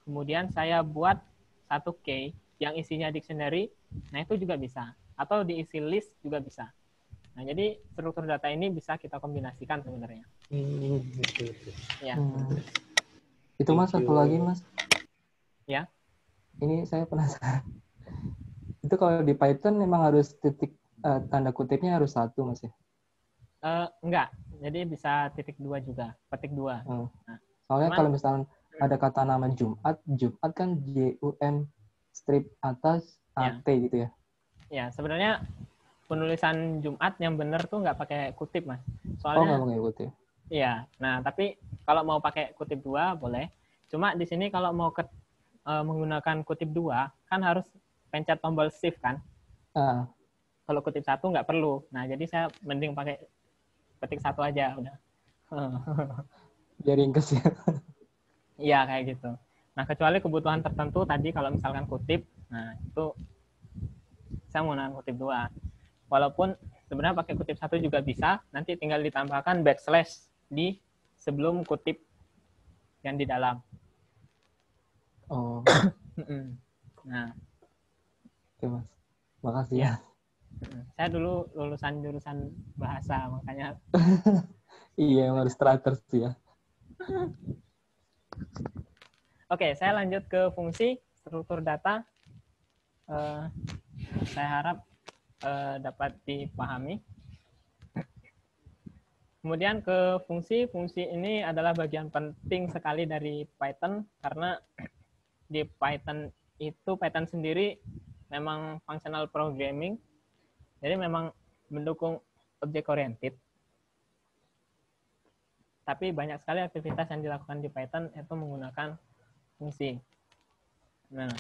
Kemudian saya buat satu key yang isinya dictionary, nah itu juga bisa. Atau diisi list juga bisa. Nah, jadi struktur data ini bisa kita kombinasikan sebenarnya. Ya. Itu Mas, satu lagi Mas. Ya. Ini saya penasaran. Itu kalau di Python memang harus titik tanda kutipnya harus 1 Mas ya? Enggak. Jadi bisa titik 2 juga. Petik 2. Nah, soalnya kalau misalnya ada kata nama Jumat, Jumat kan JUM strip atas AT gitu ya? Ya, sebenarnya penulisan Jumat yang benar tuh nggak pakai kutip, Mas. Soalnya, nggak pakai kutip? Iya. Nah, tapi kalau mau pakai kutip 2 boleh. Cuma di sini kalau mau menggunakan kutip 2 kan harus pencet tombol shift kan? Kalau kutip 1 nggak perlu. Nah, jadi saya mending pakai ketik 1 aja udah. Biar ringkes ya. Iya, kayak gitu. Nah, kecuali kebutuhan tertentu tadi kalau misalkan kutip, nah itu saya menggunakan kutip 2. Walaupun sebenarnya pakai kutip 1 juga bisa, nanti tinggal ditambahkan backslash di sebelum kutip yang di dalam. Oh. Nah. Oke, Mas. Makasih ya. Saya dulu lulusan jurusan bahasa, makanya. Iya, harus teratur sih ya. Oke, saya lanjut ke fungsi struktur data. Saya harap dapat dipahami. Kemudian ke fungsi ini adalah bagian penting sekali dari Python karena di Python sendiri memang functional programming, jadi memang mendukung object oriented. Tapi banyak sekali aktivitas yang dilakukan di Python itu menggunakan fungsi. Nah,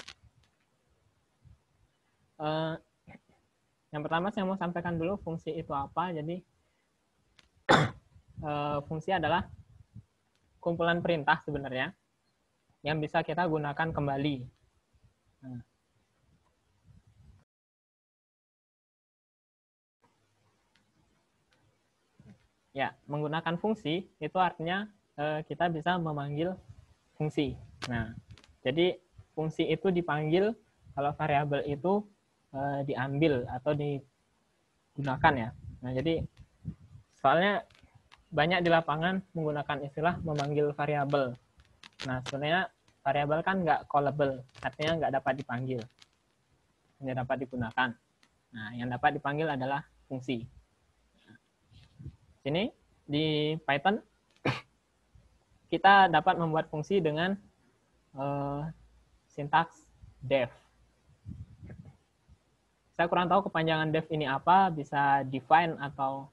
yang pertama saya mau sampaikan dulu fungsi itu apa. Jadi fungsi adalah kumpulan perintah sebenarnya yang bisa kita gunakan kembali. Nah. Ya, menggunakan fungsi itu artinya kita bisa memanggil fungsi. Nah, jadi fungsi itu dipanggil kalau variabel itu diambil atau digunakan ya. Nah, jadi soalnya banyak di lapangan menggunakan istilah memanggil variabel. Nah, sebenarnya variabel kan nggak callable, artinya nggak dapat dipanggil, hanya dapat digunakan. Nah, yang dapat dipanggil adalah fungsi. Sini di Python kita dapat membuat fungsi dengan sintaks def. Saya kurang tahu kepanjangan def ini apa, bisa define atau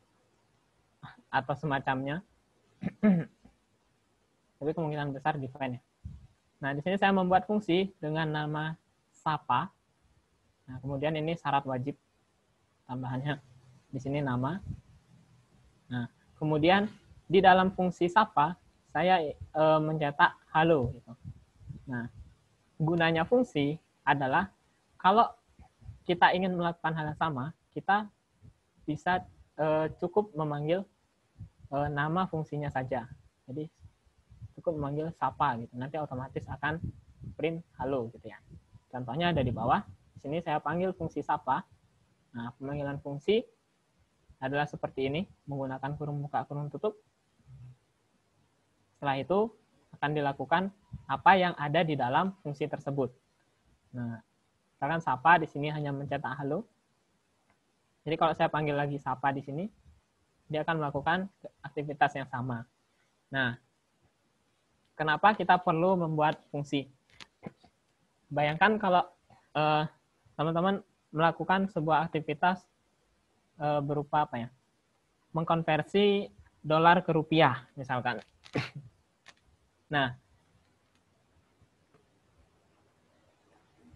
semacamnya. Tapi kemungkinan besar define ya. Nah, di sini saya membuat fungsi dengan nama Sapa. Nah, kemudian ini syarat wajib tambahannya di sini nama. Nah, kemudian di dalam fungsi Sapa saya mencetak halo gitu. Nah, gunanya fungsi adalah kalau kita ingin melakukan hal yang sama, kita bisa cukup memanggil nama fungsinya saja. Jadi cukup memanggil Sapa gitu. Nanti otomatis akan print halo gitu ya. Contohnya ada di bawah. Di sini saya panggil fungsi Sapa. Nah, pemanggilan fungsi adalah seperti ini, menggunakan kurung buka, kurung tutup. Setelah itu akan dilakukan apa yang ada di dalam fungsi tersebut. Nah, misalkan Sapa di sini hanya mencetak halo. Jadi kalau saya panggil lagi Sapa di sini, dia akan melakukan aktivitas yang sama. Nah, kenapa kita perlu membuat fungsi? Bayangkan kalau teman-teman melakukan sebuah aktivitas berupa apa ya? Mengkonversi dolar ke rupiah, misalkan. Nah,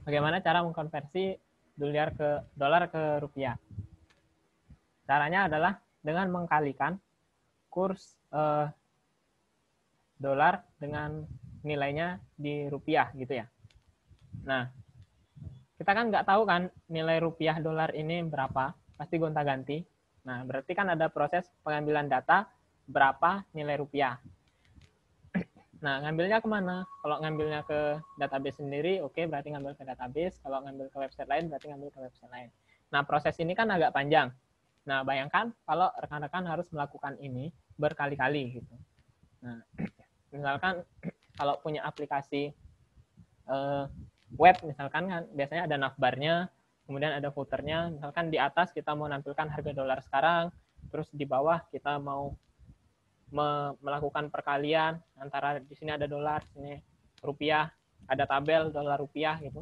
bagaimana cara mengkonversi dolar ke rupiah? Caranya adalah dengan mengkalikan kurs dolar dengan nilainya di rupiah gitu ya. Nah, kita kan nggak tahu kan nilai rupiah dolar ini berapa, pasti gonta-ganti. Nah, berarti kan ada proses pengambilan data berapa nilai rupiah. Nah, ngambilnya kemana? Kalau ngambilnya ke database sendiri, oke, berarti ngambil ke database. Kalau ngambil ke website lain, berarti ngambil ke website lain. Nah, proses ini kan agak panjang. Nah, bayangkan kalau rekan-rekan harus melakukan ini berkali-kali gitu. Nah, misalkan kalau punya aplikasi web, misalkan kan biasanya ada navbarnya, kemudian ada footernya. Misalkan di atas kita mau nampilkan harga dolar sekarang, terus di bawah kita mau melakukan perkalian antara di sini ada dolar, sini rupiah, ada tabel dolar rupiah gitu.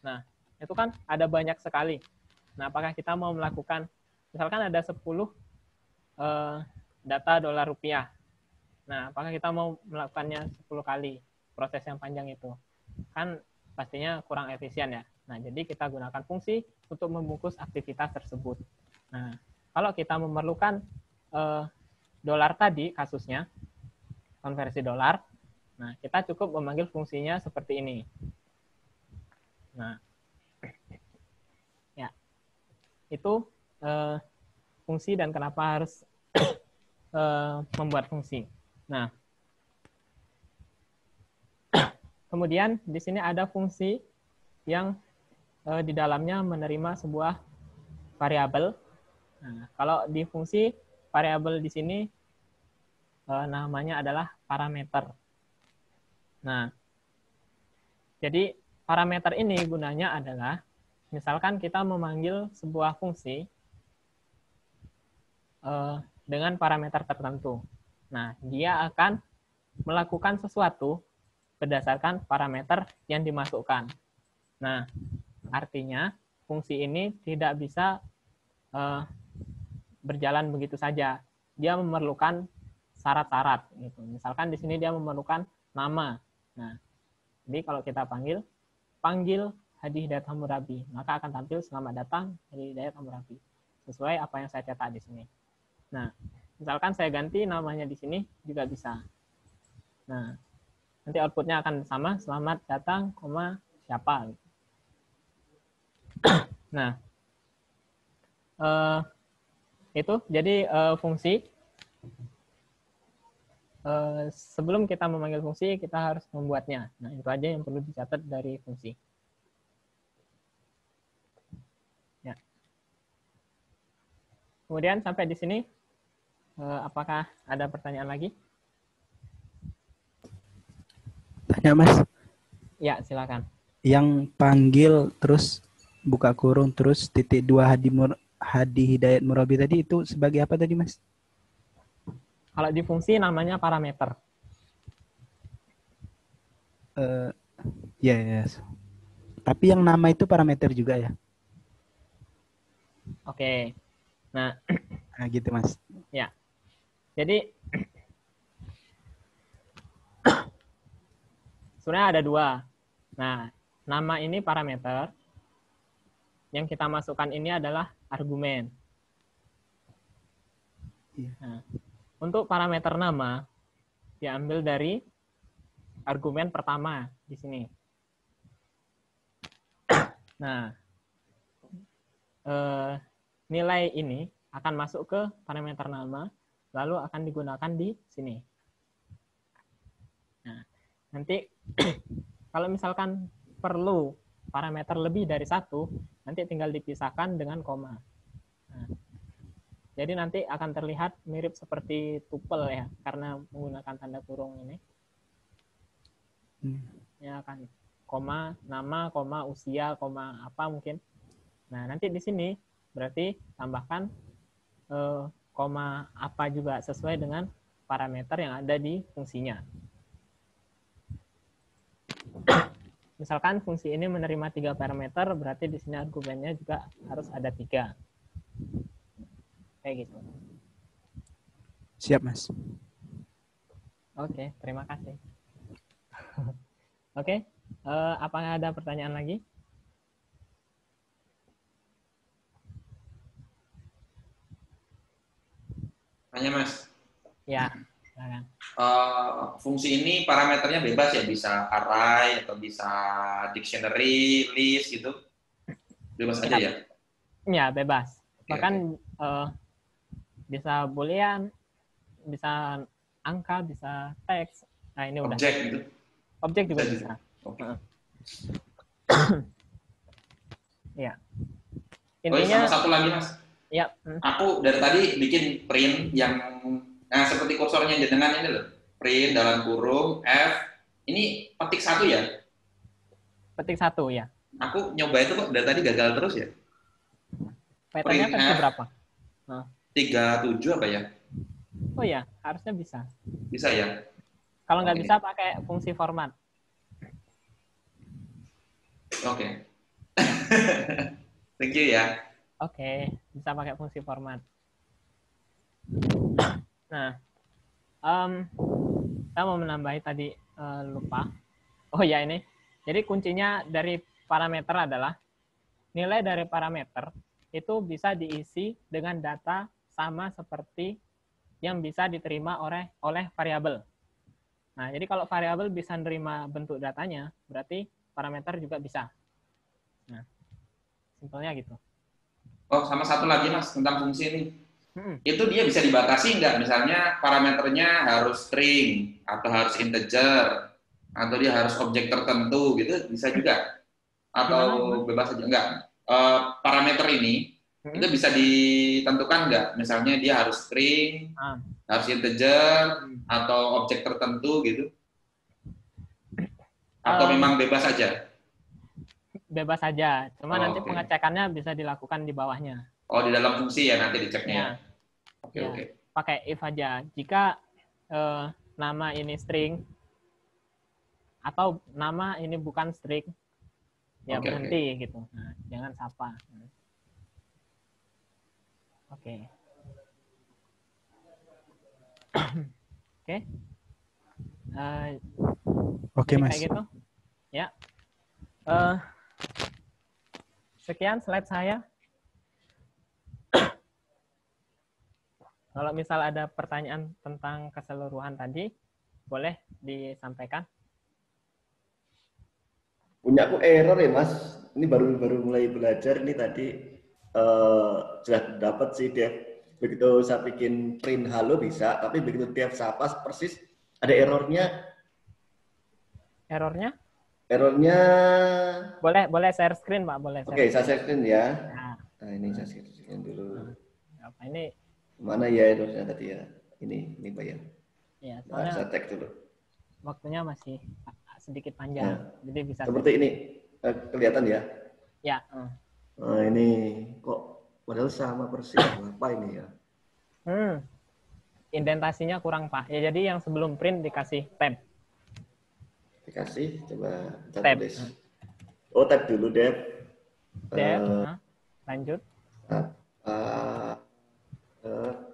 Nah, itu kan ada banyak sekali. Nah, apakah kita mau melakukan, misalkan ada 10 data dolar rupiah. Nah, apakah kita mau melakukannya 10 kali proses yang panjang itu? Kan pastinya kurang efisien ya. Nah, jadi kita gunakan fungsi untuk membungkus aktivitas tersebut. Nah, kalau kita memerlukan dolar tadi kasusnya, konversi dolar, nah kita cukup memanggil fungsinya seperti ini. Nah, ya, itu fungsi dan kenapa harus membuat fungsi. Nah, kemudian di sini ada fungsi yang di dalamnya menerima sebuah variabel. Nah, kalau di fungsi variabel di sini namanya adalah parameter. Nah, jadi parameter ini gunanya adalah, misalkan kita memanggil sebuah fungsi dengan parameter tertentu. Nah, dia akan melakukan sesuatu berdasarkan parameter yang dimasukkan. Nah, artinya fungsi ini tidak bisa berjalan begitu saja. Dia memerlukan syarat-syarat gitu. Misalkan di sini dia memerlukan nama. Nah, jadi kalau kita panggil Hadi Hidayat Hammurabi, maka akan tampil selamat datang Hadi Hidayat Hammurabi sesuai apa yang saya cetak di sini. Nah, misalkan saya ganti namanya di sini juga bisa. Nah, nanti outputnya akan sama, selamat datang, siapa. Nah, itu jadi fungsi. Sebelum kita memanggil fungsi, kita harus membuatnya. Nah, itu aja yang perlu dicatat dari fungsi. Ya. Kemudian sampai di sini, apakah ada pertanyaan lagi? Tanya, Mas. Ya, silakan. Yang panggil terus buka kurung terus titik 2 Hadi Hidayat Murabi tadi itu sebagai apa tadi, Mas? Kalau di fungsi namanya parameter. Ya, ya. Tapi yang nama itu parameter juga ya? Oke. Nah, Nah, gitu Mas. ya. Jadi sebenarnya ada dua. Nah, nama ini parameter. Yang kita masukkan ini adalah argumen. Nah, untuk parameter nama diambil dari argumen pertama di sini. Nah, nilai ini akan masuk ke parameter nama, lalu akan digunakan di sini. Nah, nanti kalau misalkan perlu parameter lebih dari satu, nanti tinggal dipisahkan dengan koma. Nah, jadi nanti akan terlihat mirip seperti tuple ya, karena menggunakan tanda kurung ini. Ya kan, koma nama, koma usia, koma apa mungkin. Nah, nanti di sini berarti tambahkan koma apa juga sesuai dengan parameter yang ada di fungsinya. Misalkan fungsi ini menerima 3 parameter, berarti di sini argumennya juga harus ada 3. Kayak gitu. Siap, Mas. Oke, terima kasih. Oke, apakah ada pertanyaan lagi? Tanya Mas. Ya, silakan. Fungsi ini parameternya bebas ya, bisa array atau bisa dictionary, list gitu. Bebas aja ya? Ya, bebas. Bahkan bisa boolean, bisa angka, bisa teks. Nah, ini udah. Objek gitu. Objek juga bisa. Oke. Ya. Oh, sama satu lagi Mas. Ya. Aku dari tadi bikin print yang seperti kursornya jenengan ini loh. Print dalam kurung F. Ini petik 1 ya? Petik 1 ya. Aku nyoba itu kok dari tadi gagal terus ya. Patternnya versi berapa? 37 apa ya? Oh ya, harusnya bisa. Bisa ya? Kalau nggak bisa pakai fungsi format. Oke. Thank you ya. Oke, bisa pakai fungsi format. Nah, saya mau menambahi tadi lupa. Oh ya ini. Jadi kuncinya dari parameter adalah nilai dari parameter itu bisa diisi dengan data sama seperti yang bisa diterima oleh variabel. Nah, jadi kalau variabel bisa menerima bentuk datanya, berarti parameter juga bisa. Nah, simpelnya gitu. Oh, sama satu lagi Mas tentang fungsi ini. Itu dia bisa dibatasi nggak? Misalnya parameternya harus string atau harus integer atau dia harus objek tertentu gitu, bisa juga? Atau bebas saja? Enggak. Parameter ini itu bisa ditentukan nggak? Misalnya dia harus string, harus integer atau objek tertentu gitu? Atau memang bebas saja? Bebas saja, cuma nanti pengecekannya bisa dilakukan di bawahnya. Oh, di dalam fungsi ya nanti diceknya ya? Oke, ya. oke. Pakai if aja. Jika nama ini string atau nama ini bukan string, ya berhenti gitu. Nah, jangan sapa. Oke. Oke. Oke, Mas. Kayak gitu. Ya. Sekian slide saya. Kalau misal ada pertanyaan tentang keseluruhan tadi, boleh disampaikan. Punya aku error ya Mas. Ini baru mulai belajar ini tadi. Sudah dapat sih Dev. Begitu saya bikin print halo bisa, tapi begitu Dev sapa persis ada errornya. Errornya? Errornya. Boleh share screen Pak, boleh. Oke, saya share screen ya. Nah ini saya share screen dulu. Apa ini? Mana ya errornya tadi ya? Ini Pak ya. Ya, nah, saya tag dulu. Waktunya masih sedikit panjang, jadi bisa. Seperti ini kelihatan ya? Ya. Nah ini kok padahal sama persis apa ini ya? indentasinya kurang, Pak. Ya, jadi yang sebelum print dikasih tab. Dikasih, coba Tab. tulis. Oh, tab dulu, Dep. Lanjut.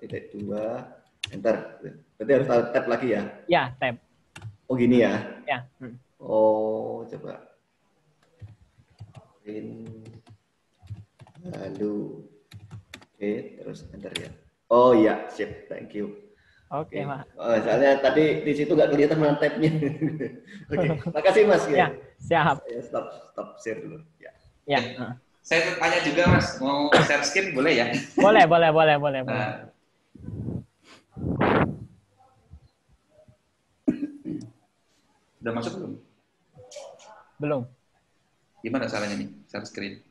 Titik 2, enter. Berarti harus tab lagi ya? Ya, tab. Oh, gini ya? Ya. Oh, coba. Lalu, oke, terus enter ya. Oh iya, sip, thank you. Oke, Pak. Soalnya tadi di situ nggak kelihatan mana tab-nya. Oke, makasih Mas. Ya, siap. Ya, stop share dulu. Ya. Ya. Saya tanya juga Mas, mau share screen boleh ya? Boleh. Udah masuk belum? Belum. Gimana caranya nih share screen?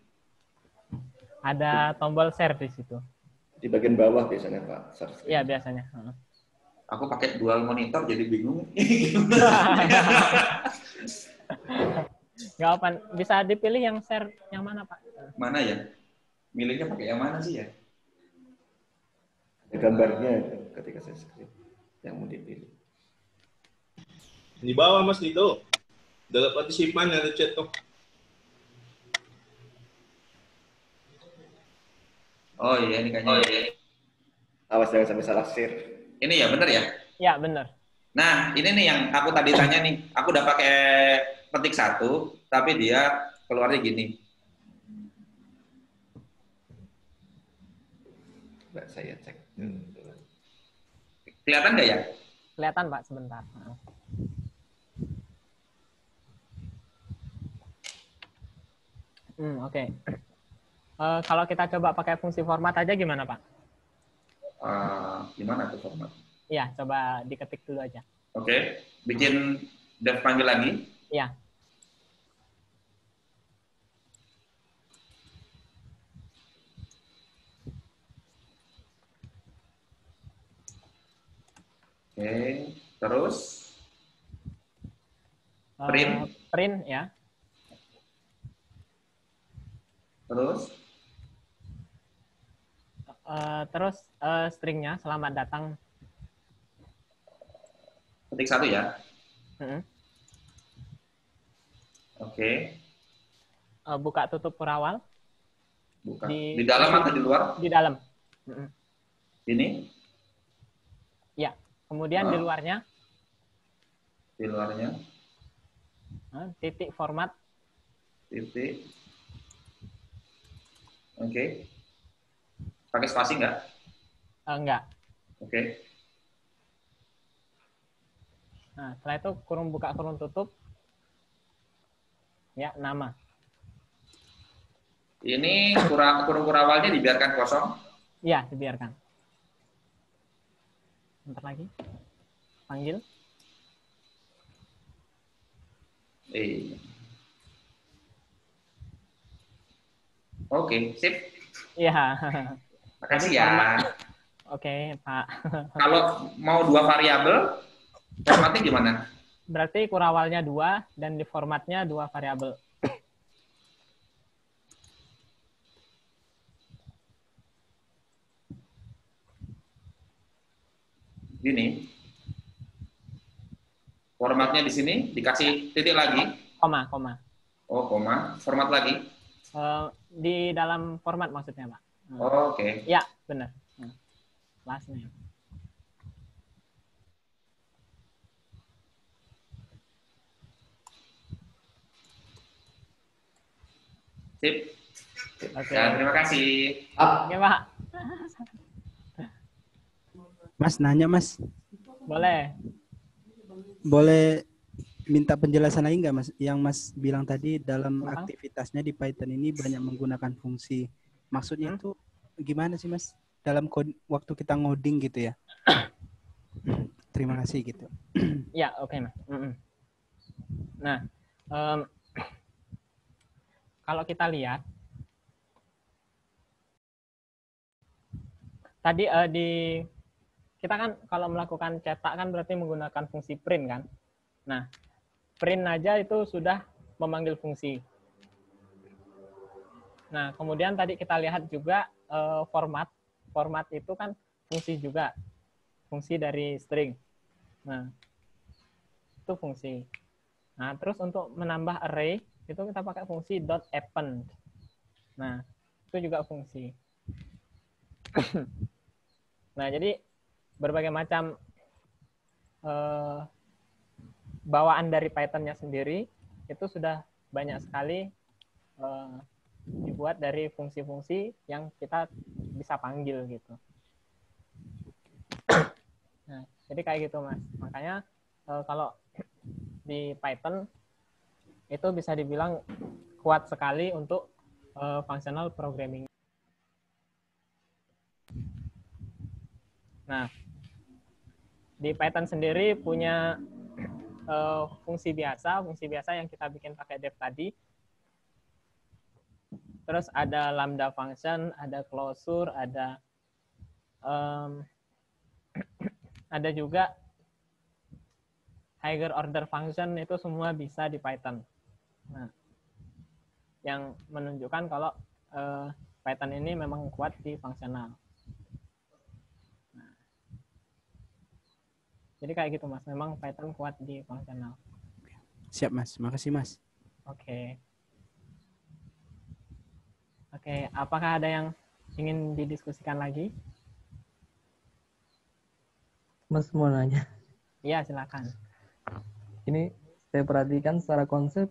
Ada tombol share di situ. Di bagian bawah biasanya Pak. Iya, biasanya. Aku pakai dual monitor jadi bingung. Nggak apa, bisa dipilih yang share yang mana, Pak? Mana ya? Milihnya pakai yang mana sih ya? Ada gambarnya ketika saya screen yang mau dipilih. Di bawah Mas Dito. Dalam partisipan ada chat tuh. Oh iya, ini kayaknya. Awas jangan sampai salah share. Ini ya, bener ya? Ya, bener. Nah, ini nih yang aku tadi tanya nih. Aku udah pakai petik 1, tapi dia keluarnya gini. Coba saya cek. Kelihatan nggak ya? Kelihatan, Pak, sebentar. Oke. Kalau kita coba pakai fungsi format aja gimana, Pak? Gimana tuh format? Iya, coba diketik dulu aja. Oke. Bikin dev panggil lagi? Iya. Oke. Terus? Print? Print, ya. Terus? Terus stringnya selamat datang. Petik 1 ya? Oke. Buka tutup kurawal. Buka. Di dalam atau di luar? Di dalam. Ini? Ya. Kemudian di luarnya? Di luarnya? Titik format. Titik. Oke. Pakai spasi nggak? Enggak. Oke. Nah, setelah itu kurung buka, kurung tutup. Ya, nama. Ini kurung kurawalnya dibiarkan kosong? Iya, dibiarkan. Bentar lagi. Panggil. Oke, sip. Iya. Makasih ya. Oke, Pak. Kalau mau 2 variabel, formatnya gimana? Berarti kurawalnya 2 dan di formatnya 2 variabel. Gini. Formatnya di sini dikasih titik lagi. Koma. Oh, koma. Format lagi. Di dalam format maksudnya, Pak. Oke. Ya, benar. Last name. Sip. Oke. Ya, terima kasih. Oke, Pak. Mas, nanya Mas. Boleh minta penjelasan lagi nggak Mas? Yang Mas bilang tadi dalam aktivitasnya di Python ini banyak menggunakan fungsi. Maksudnya itu gimana sih Mas? Dalam waktu kita ngoding gitu ya? Terima kasih gitu. Ya, oke, Mas. Nah, kalau kita lihat tadi kita kan kalau melakukan cetak kan berarti menggunakan fungsi print kan. Nah, print aja itu sudah memanggil fungsi. Nah, kemudian tadi kita lihat juga format itu kan fungsi juga. fungsi dari string. Nah, itu fungsi. Nah, terus untuk menambah array itu kita pakai fungsi .append. Nah, itu juga fungsi. Nah, jadi berbagai macam bawaan dari Python-nya sendiri itu sudah banyak sekali dibuat dari fungsi-fungsi yang kita bisa panggil gitu. Nah, jadi kayak gitu Mas. Makanya kalau di Python itu bisa dibilang kuat sekali untuk functional programming. Nah, di Python sendiri punya fungsi biasa yang kita bikin pakai def tadi. Terus ada lambda function, ada closure, ada juga higher order function, itu semua bisa di Python. Nah, yang menunjukkan kalau Python ini memang kuat di fungsional. Nah, jadi kayak gitu Mas, memang Python kuat di fungsional. Siap Mas, makasih Mas. Oke. Oke, apakah ada yang ingin didiskusikan lagi? Mas mau nanya. Iya, silakan. Ini saya perhatikan secara konsep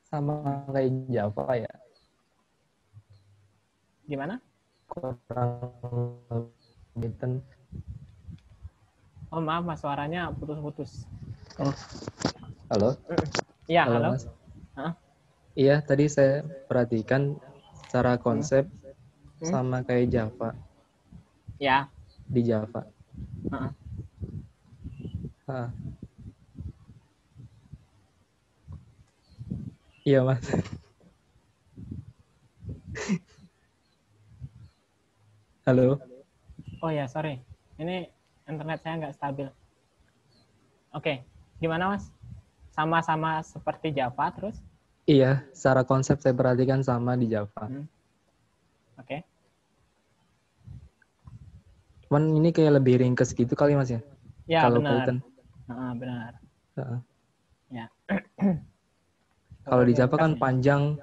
sama kayak Java ya. Gimana? Kurang lebih. Oh maaf Mas, suaranya putus-putus. Oh. Halo? Iya, halo. Mas. Iya, tadi saya perhatikan secara konsep sama kayak Java. Ya. Di Java. Iya, Mas. Halo? Oh ya, sorry. Ini internet saya nggak stabil. Oke, gimana Mas? Sama-sama seperti Java terus? Iya, secara konsep saya perhatikan sama di Java. Oke. Cuman ini kayak lebih ringkes gitu kali Mas ya? Ya, kalau benar. Python. Benar. Ya. Kalau di Java kan panjang,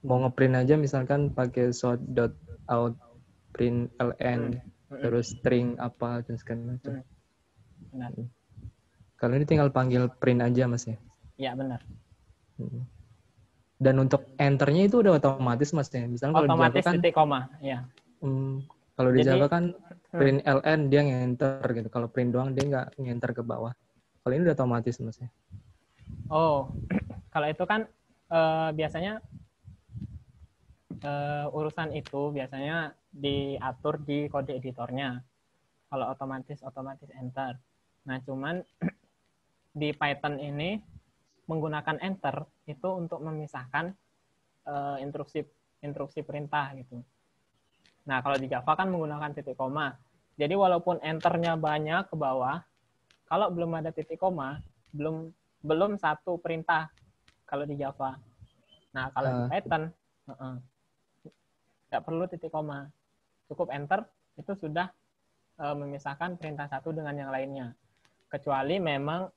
mau ngeprint aja misalkan pakai sort.out print ln, terus string apa dan segala macam. Benar. Kalau ini tinggal panggil print aja Mas ya? Iya, benar. Dan untuk enternya itu udah otomatis Mas ya? Misalnya kalau otomatis di Java kan titik koma, ya. Kalau di Java kan print ln dia nge-enter gitu. Kalau print doang dia nggak nge-enter ke bawah. Kalau ini udah otomatis Mas ya? Oh, kalau itu kan biasanya urusan itu biasanya diatur di kode editornya. Kalau otomatis enter. Nah, cuman di Python ini menggunakan enter itu untuk memisahkan instruksi perintah gitu. Nah, kalau di Java kan menggunakan titik koma. Jadi walaupun enternya banyak ke bawah, kalau belum ada titik koma, belum satu perintah kalau di Java. Nah, kalau di Python nggak perlu titik koma. Cukup enter, itu sudah memisahkan perintah satu dengan yang lainnya. Kecuali memang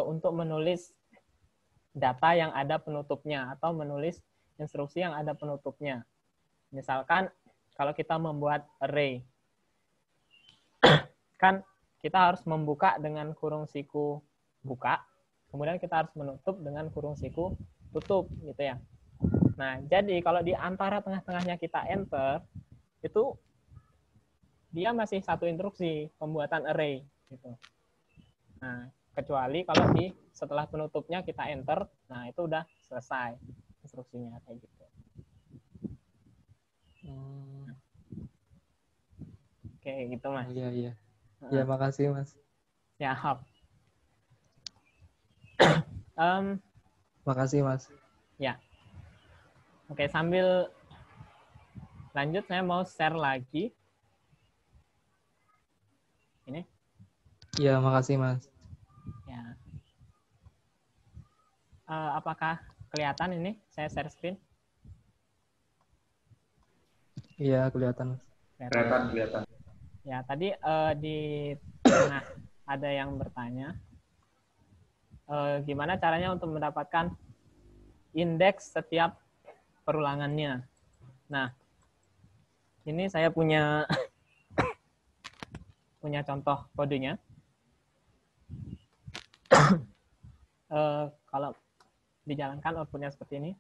untuk menulis data yang ada penutupnya atau menulis instruksi yang ada penutupnya. Misalkan kalau kita membuat array, kan kita harus membuka dengan kurung siku buka, kemudian kita harus menutup dengan kurung siku tutup, gitu ya. Nah, jadi kalau di antara tengah-tengahnya kita enter, itu dia masih satu instruksi pembuatan array, gitu. Nah, kecuali kalau setelah penutupnya kita enter, nah itu udah selesai instruksinya kayak gitu. Oke, gitu Mas. Iya. Ya, makasih Mas. Siap. Makasih Mas. Ya. Oke, sambil lanjut saya mau share lagi. Ini. Iya, makasih Mas. Ya. Apakah kelihatan ini? Saya share screen. Iya, kelihatan Mas. Kelihatan. Ya, tadi di tengah ada yang bertanya, gimana caranya untuk mendapatkan indeks setiap perulangannya. Nah, ini saya punya contoh kodenya. Kalau dijalankan outputnya seperti ini.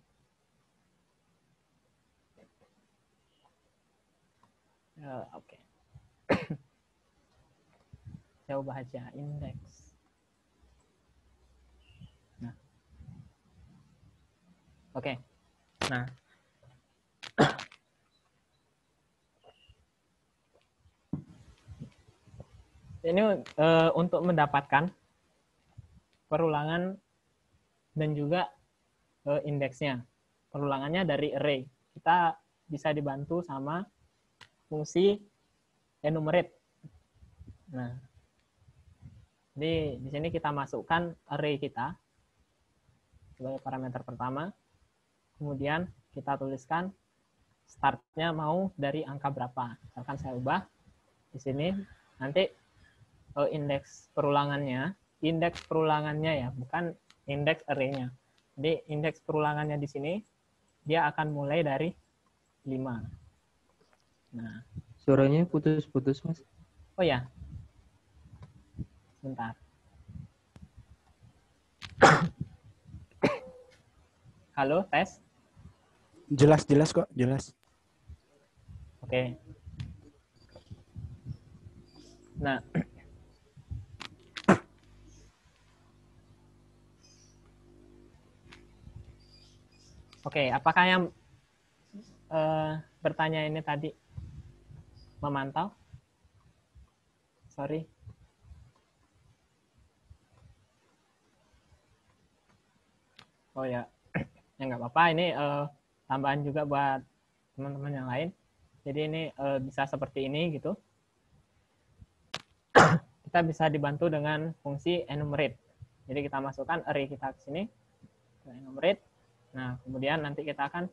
Oke. Saya ubah aja indeks. Nah. Oke. Nah. Ini untuk mendapatkan perulangan dan juga indeksnya. Perulangannya dari array. Kita bisa dibantu sama fungsi enumerate. Nah, jadi di sini kita masukkan array kita sebagai parameter pertama. Kemudian kita tuliskan startnya mau dari angka berapa. Misalkan saya ubah di sini, nanti indeks perulangannya ya, bukan indeks array-nya. Jadi indeks perulangannya di sini dia akan mulai dari 5. Nah, Suaranya putus-putus, Mas. oh ya. Bentar. Halo, tes. Jelas kok, jelas. Oke. Nah, oke, apakah yang bertanya ini tadi memantau? Sorry. Oh ya, ya nggak apa-apa. Ini tambahan juga buat teman-teman yang lain. Jadi ini bisa seperti ini gitu. Kita bisa dibantu dengan fungsi enumerate. Jadi kita masukkan array kita ke sini, ke enumerate. Nah, kemudian nanti kita akan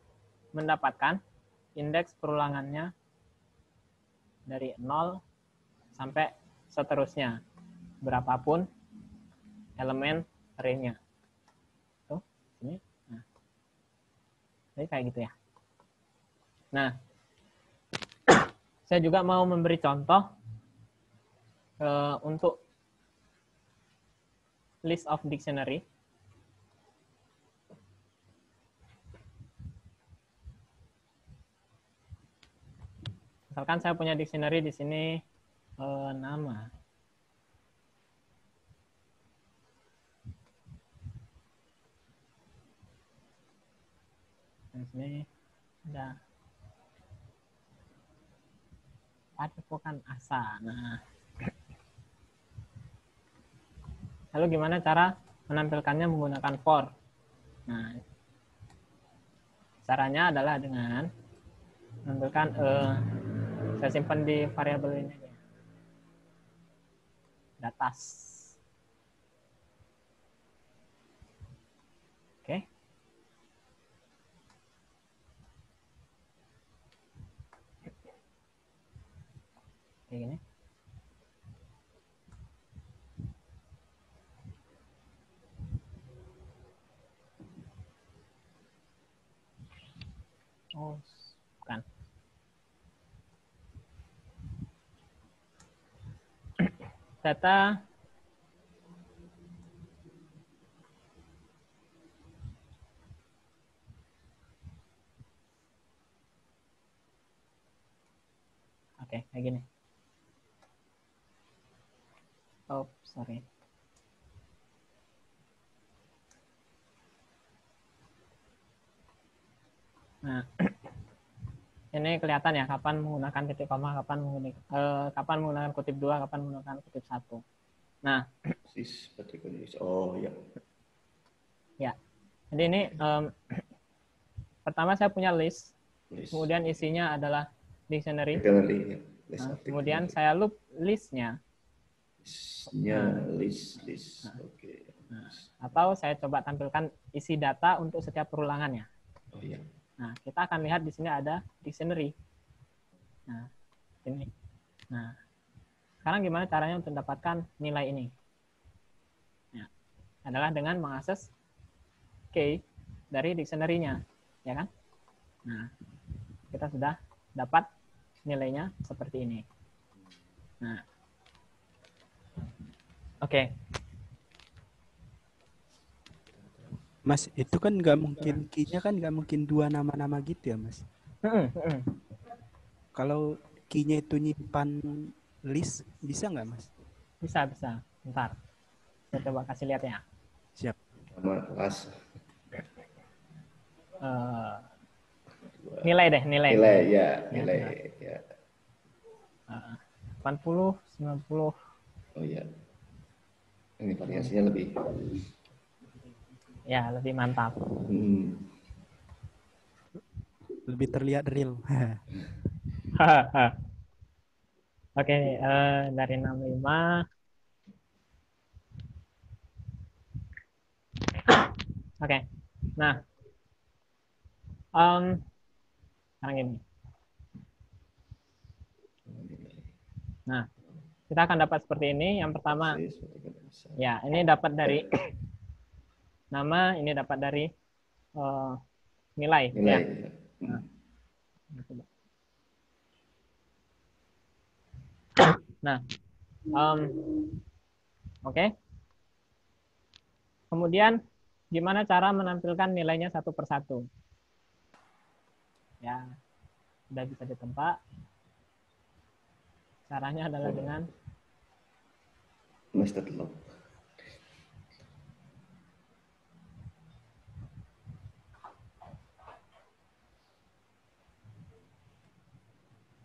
mendapatkan indeks perulangannya dari 0 sampai seterusnya, berapapun elemen array-nya. Tuh, sini. Nah, jadi kayak gitu ya. Nah, saya juga mau memberi contoh untuk list of dictionary. Misalkan saya punya dictionary di sini nama. Di sini ada padepokan asa. Nah, lalu gimana cara menampilkannya menggunakan for? Nah, caranya adalah dengan menampilkan saya simpan di variabel ini aja. Datas. Oke. Kayak gini. Oh, bukan. Data oke, kayak gini. Oh, sorry. Nah, ini kelihatan ya kapan menggunakan titik koma, kapan menggunakan kutip 2, kapan menggunakan kutip 1. Nah, oh ya. Ya. Jadi ini pertama saya punya list. Kemudian isinya adalah dictionary. Nah, kemudian saya loop listnya. List. Oke. Nah, atau saya coba tampilkan isi data untuk setiap perulangannya. Oh iya. Nah, kita akan lihat di sini ada dictionary. Nah, ini. Nah, sekarang gimana caranya untuk mendapatkan nilai ini? Ya, adalah dengan mengakses key dari dictionary-nya, ya kan? Nah, kita sudah dapat nilainya seperti ini. Nah, oke. Mas, itu kan nggak mungkin, key-nya kan nggak mungkin 2 nama-nama gitu ya, Mas? Kalau key-nya itu nyimpan list, bisa nggak, Mas? Bisa. Bentar. Saya coba kasih lihat ya. Siap. Sama kelas. Nilai deh, nilai. Nilai. 80, 90. Oh iya. Ini variasinya lebih. Ya, lebih mantap. Lebih terlihat real. Oke, dari 65. Oke. Nah, sekarang ini. Nah, kita akan dapat seperti ini. Yang pertama, ya, ini dapat dari nama, ini dapat dari nilai. Ya. Nah, oke. Kemudian, gimana cara menampilkan nilainya satu persatu? Ya, sudah bisa ditempa. Caranya adalah dengan nested log.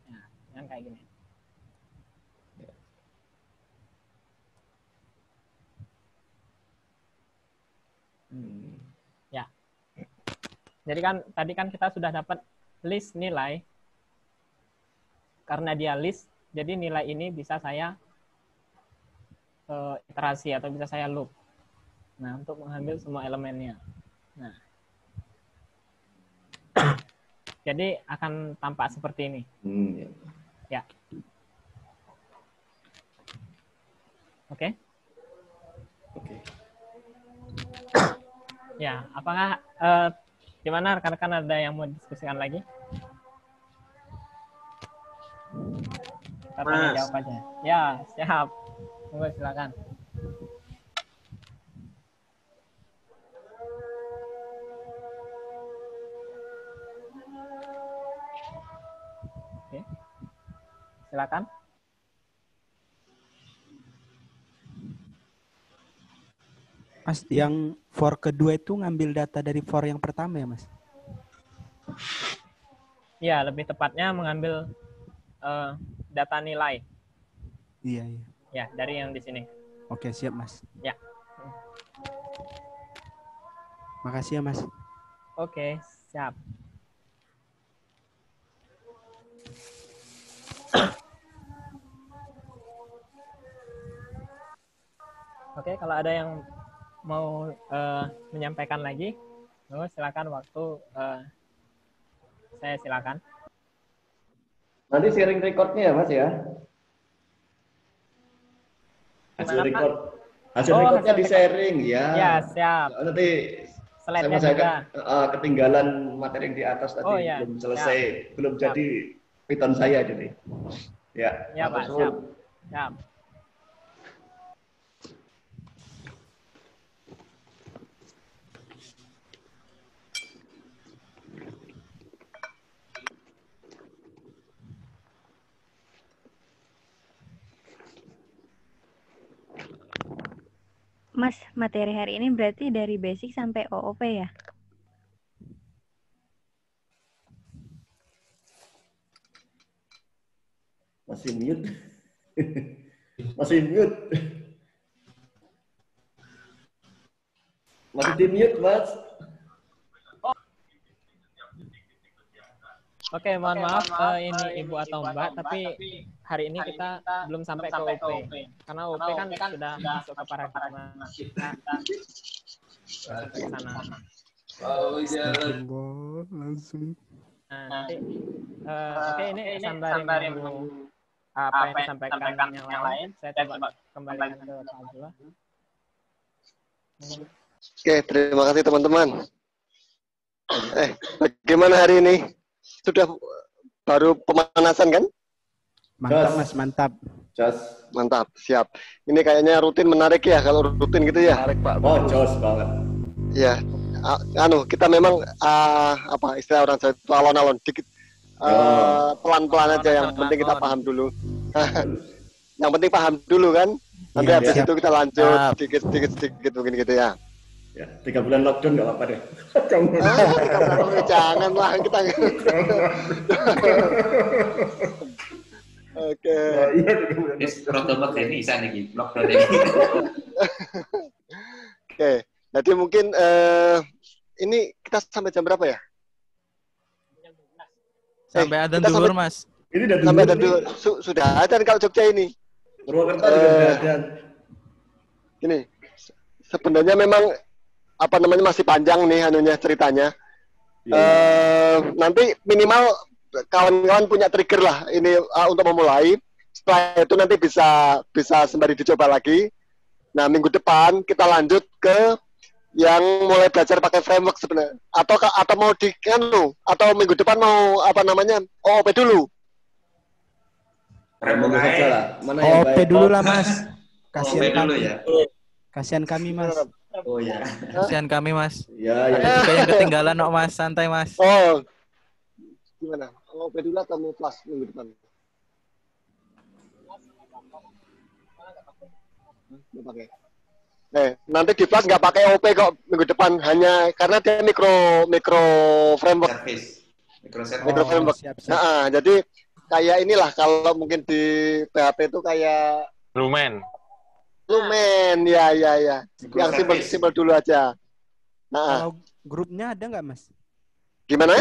Ya, yang kayak gini. Ya. Jadi kan tadi kan kita sudah dapat list nilai. Karena dia list, jadi nilai ini bisa saya iterasi atau bisa saya loop. Nah, untuk mengambil semua elemennya. Nah. Jadi akan tampak seperti ini. Ya. Oke. Ya, apakah gimana rekan-rekan, ada yang mau diskusikan lagi? Kita tanya jawab aja. Ya, siap. Tunggu, silakan. Oke. Silakan. Mas, yang for kedua itu ngambil data dari for yang pertama ya, Mas? Ya, lebih tepatnya mengambil data nilai. Iya. Ya, dari yang di sini. Oke, siap, Mas. Ya. Makasih ya, Mas. Oke, siap. Oke, kalau ada yang mau menyampaikan lagi, silakan, waktu saya silakan. Nanti sharing recordnya ya, Mas ya. Hasil recordnya di sharing ya. Ya, siap. Nanti slide-nya juga. Ketinggalan materi yang di atas tadi, belum selesai, belum jadi Python saya jadi. Ya, Pak, siap. Siap. Mas, materi hari ini berarti dari basic sampai OOP ya? Masih mute. Masih mute. Masih di mute, Mas. Oke, mohon maaf ini Ibu atau Mbak, tapi hari ini kita belum sampai ke OP. Karena OP kan sudah masuk ke paradigma kita ke sana. Langsung. Nah, nanti oke, ini sambari apa yang disampaikan yang lain. Saya coba kembalikan ke Pak Abdullah. Oke, terima kasih teman-teman. Bagaimana hari ini? Sudah baru pemanasan kan? Mantap Mas, mantap. Mantap, siap. Ini kayaknya rutin menarik ya, kalau rutin gitu ya. Menarik Pak. Oh, jos banget. Ya, kita memang apa istilah orang Jawa itu alon-alon dikit. Pelan-pelan aja, yang penting kita paham dulu. Yang penting paham dulu kan. Nanti habis itu kita lanjut sedikit mungkin gitu ya. Ya, 3 bulan lockdown nggak apa-apa deh. 3 bulan janganlah kita. Oke. Protokol ini bisa nih, lockdown ini. Oke, jadi mungkin ini kita sampai jam berapa ya? Sampai adzan duhur, Mas. Ini udah sampai adzan duhur. Sudah adzan kalau Jogja ini. Purwokerto juga sudah adzan. Ini sebenarnya memang apa namanya masih panjang nih anunya ceritanya. Nanti minimal kawan-kawan punya trigger lah ini untuk memulai. Setelah itu nanti bisa sembari dicoba lagi. Nah, minggu depan kita lanjut ke yang mulai belajar pakai framework sebenarnya. Atau mau atau minggu depan mau apa namanya? OOP dulu. Framework aja lah. Mana OOP dulu lah, Mas. Kasihan dulu kami. ya. Kasihan kami, Mas. Oh ya. Kasihan kami, Mas. Ya. Ada juga yang ketinggalan, Mas. Santai, Mas. Oh. Gimana? OOP dulu atau mau plus minggu depan? Pakai. Nanti di plus nggak pakai OP kok minggu depan, hanya karena dia mikro framework. Mikro framework. Siap. Nah, jadi kayak inilah kalau mungkin di PHP itu kayak Lumen, ya. Yang simpel dulu aja. Nah, Kalau grupnya ada nggak, Mas? gimana?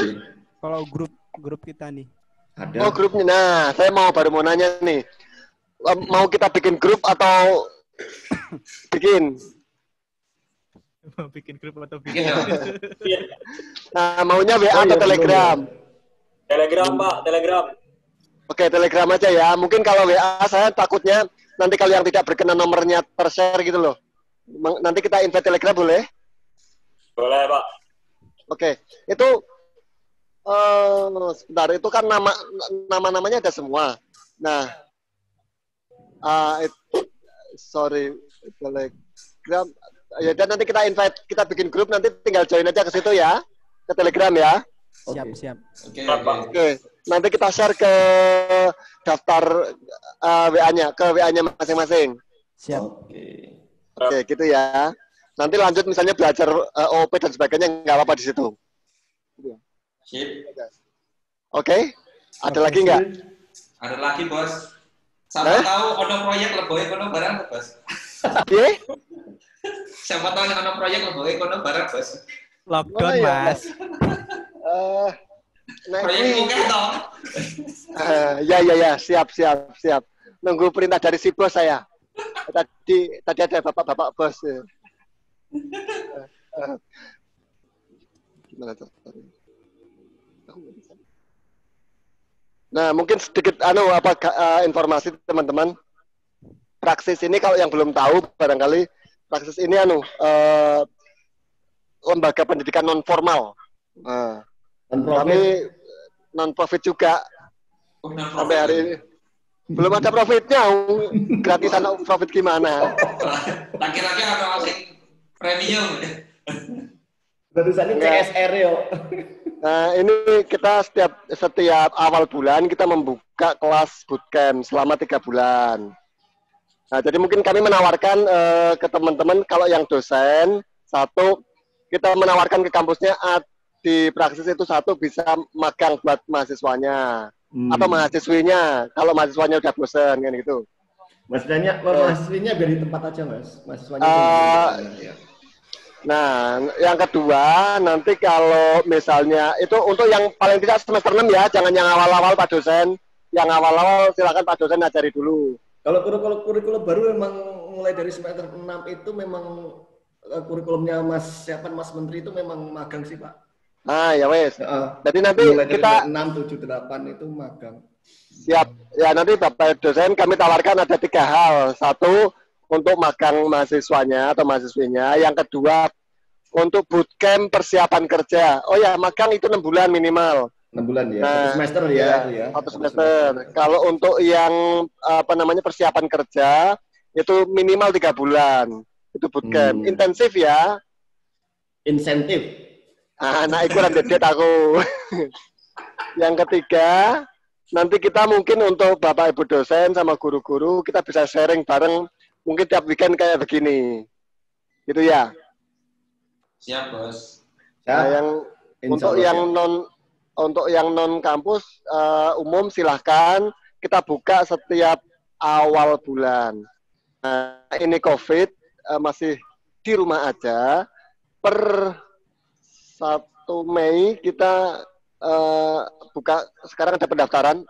Kalau grup kita nih. Ada. Oh, grupnya. Nah, saya baru mau nanya nih. Mau kita bikin grup atau bikin grup atau bikin? Nah, maunya WA atau Telegram? Telegram, Pak, Telegram. Oke, Telegram aja ya. Mungkin kalau WA saya takutnya nanti kalau yang tidak berkenan nomornya ter-share gitu loh. Nanti kita invite Telegram boleh? Boleh, Pak. Oke, itu sebentar, itu kan nama-namanya ada semua. Nah, Telegram. Ya, dan nanti kita invite, kita bikin grup, nanti tinggal join aja ke situ ya, ke Telegram ya. Siap. Oke. Nanti kita share ke daftar WA-nya, ke WA-nya masing-masing. Siap. Oke, gitu ya. Nanti lanjut misalnya belajar OOP dan sebagainya, nggak apa-apa di situ. Sip. Oke. Ada lagi nggak? Ada lagi, Bos. Siapa tahu ono proyek leboe kono barang, Bos. Piye? Siapa tahu ono proyek leboe kono barang, Bos. Lockdown, Mas. Proyek bukan toh. Ya, siap. Nunggu perintah dari si bos saya. Tadi ada bapak bos. Gimana tuh? Nah, mungkin sedikit informasi teman-teman. Praksis ini kalau yang belum tahu barangkali praksis ini lembaga pendidikan non formal. Kami non profit juga. Sampai hari ini belum ada profitnya. Gratisan profit gimana? Laki-laki atau masih premium? Barusan CSR yo. Nah, ini kita setiap awal bulan kita membuka kelas bootcamp selama 3 bulan. Nah, jadi mungkin kami menawarkan ke teman-teman kalau yang dosen, satu, kita menawarkan ke kampusnya di praksis itu satu bisa magang buat mahasiswanya atau mahasiswinya kalau mahasiswanya udah bosan kan gitu. Mahasiswinya biar di tempat aja, Mas. Mahasiswanya Nah, yang kedua, nanti kalau misalnya itu untuk yang paling tidak semester 6 ya, jangan yang awal-awal Pak dosen. Yang awal-awal silakan Pak dosen ngajari dulu. Kalau kurikulum baru memang mulai dari semester 6 itu memang kurikulumnya Mas Menteri itu memang magang sih, Pak. Nah, ya wes. Jadi nanti mulai dari kita 6, 7, 8 itu magang. Siap. Ya nanti Bapak dosen kami tawarkan ada 3 hal. Satu, untuk magang mahasiswanya atau mahasiswinya. Yang kedua, untuk bootcamp persiapan kerja. Oh ya, magang itu 6 bulan minimal. 6 bulan ya. Nah, 1 semester ya, itu ya. 1 semester. Kalau untuk yang persiapan kerja itu minimal 3 bulan. Itu bootcamp. Intensif ya. Insentif. Nah, itu dedet aku. Yang ketiga, nanti kita mungkin untuk Bapak Ibu dosen sama guru-guru kita bisa sharing bareng mungkin tiap weekend kayak begini. Gitu ya. Siap, Bos. Nah, yang untuk yang non kampus umum silahkan kita buka setiap awal bulan. Nah, ini COVID masih di rumah aja. Per 1 Mei kita buka, sekarang ada pendaftaran.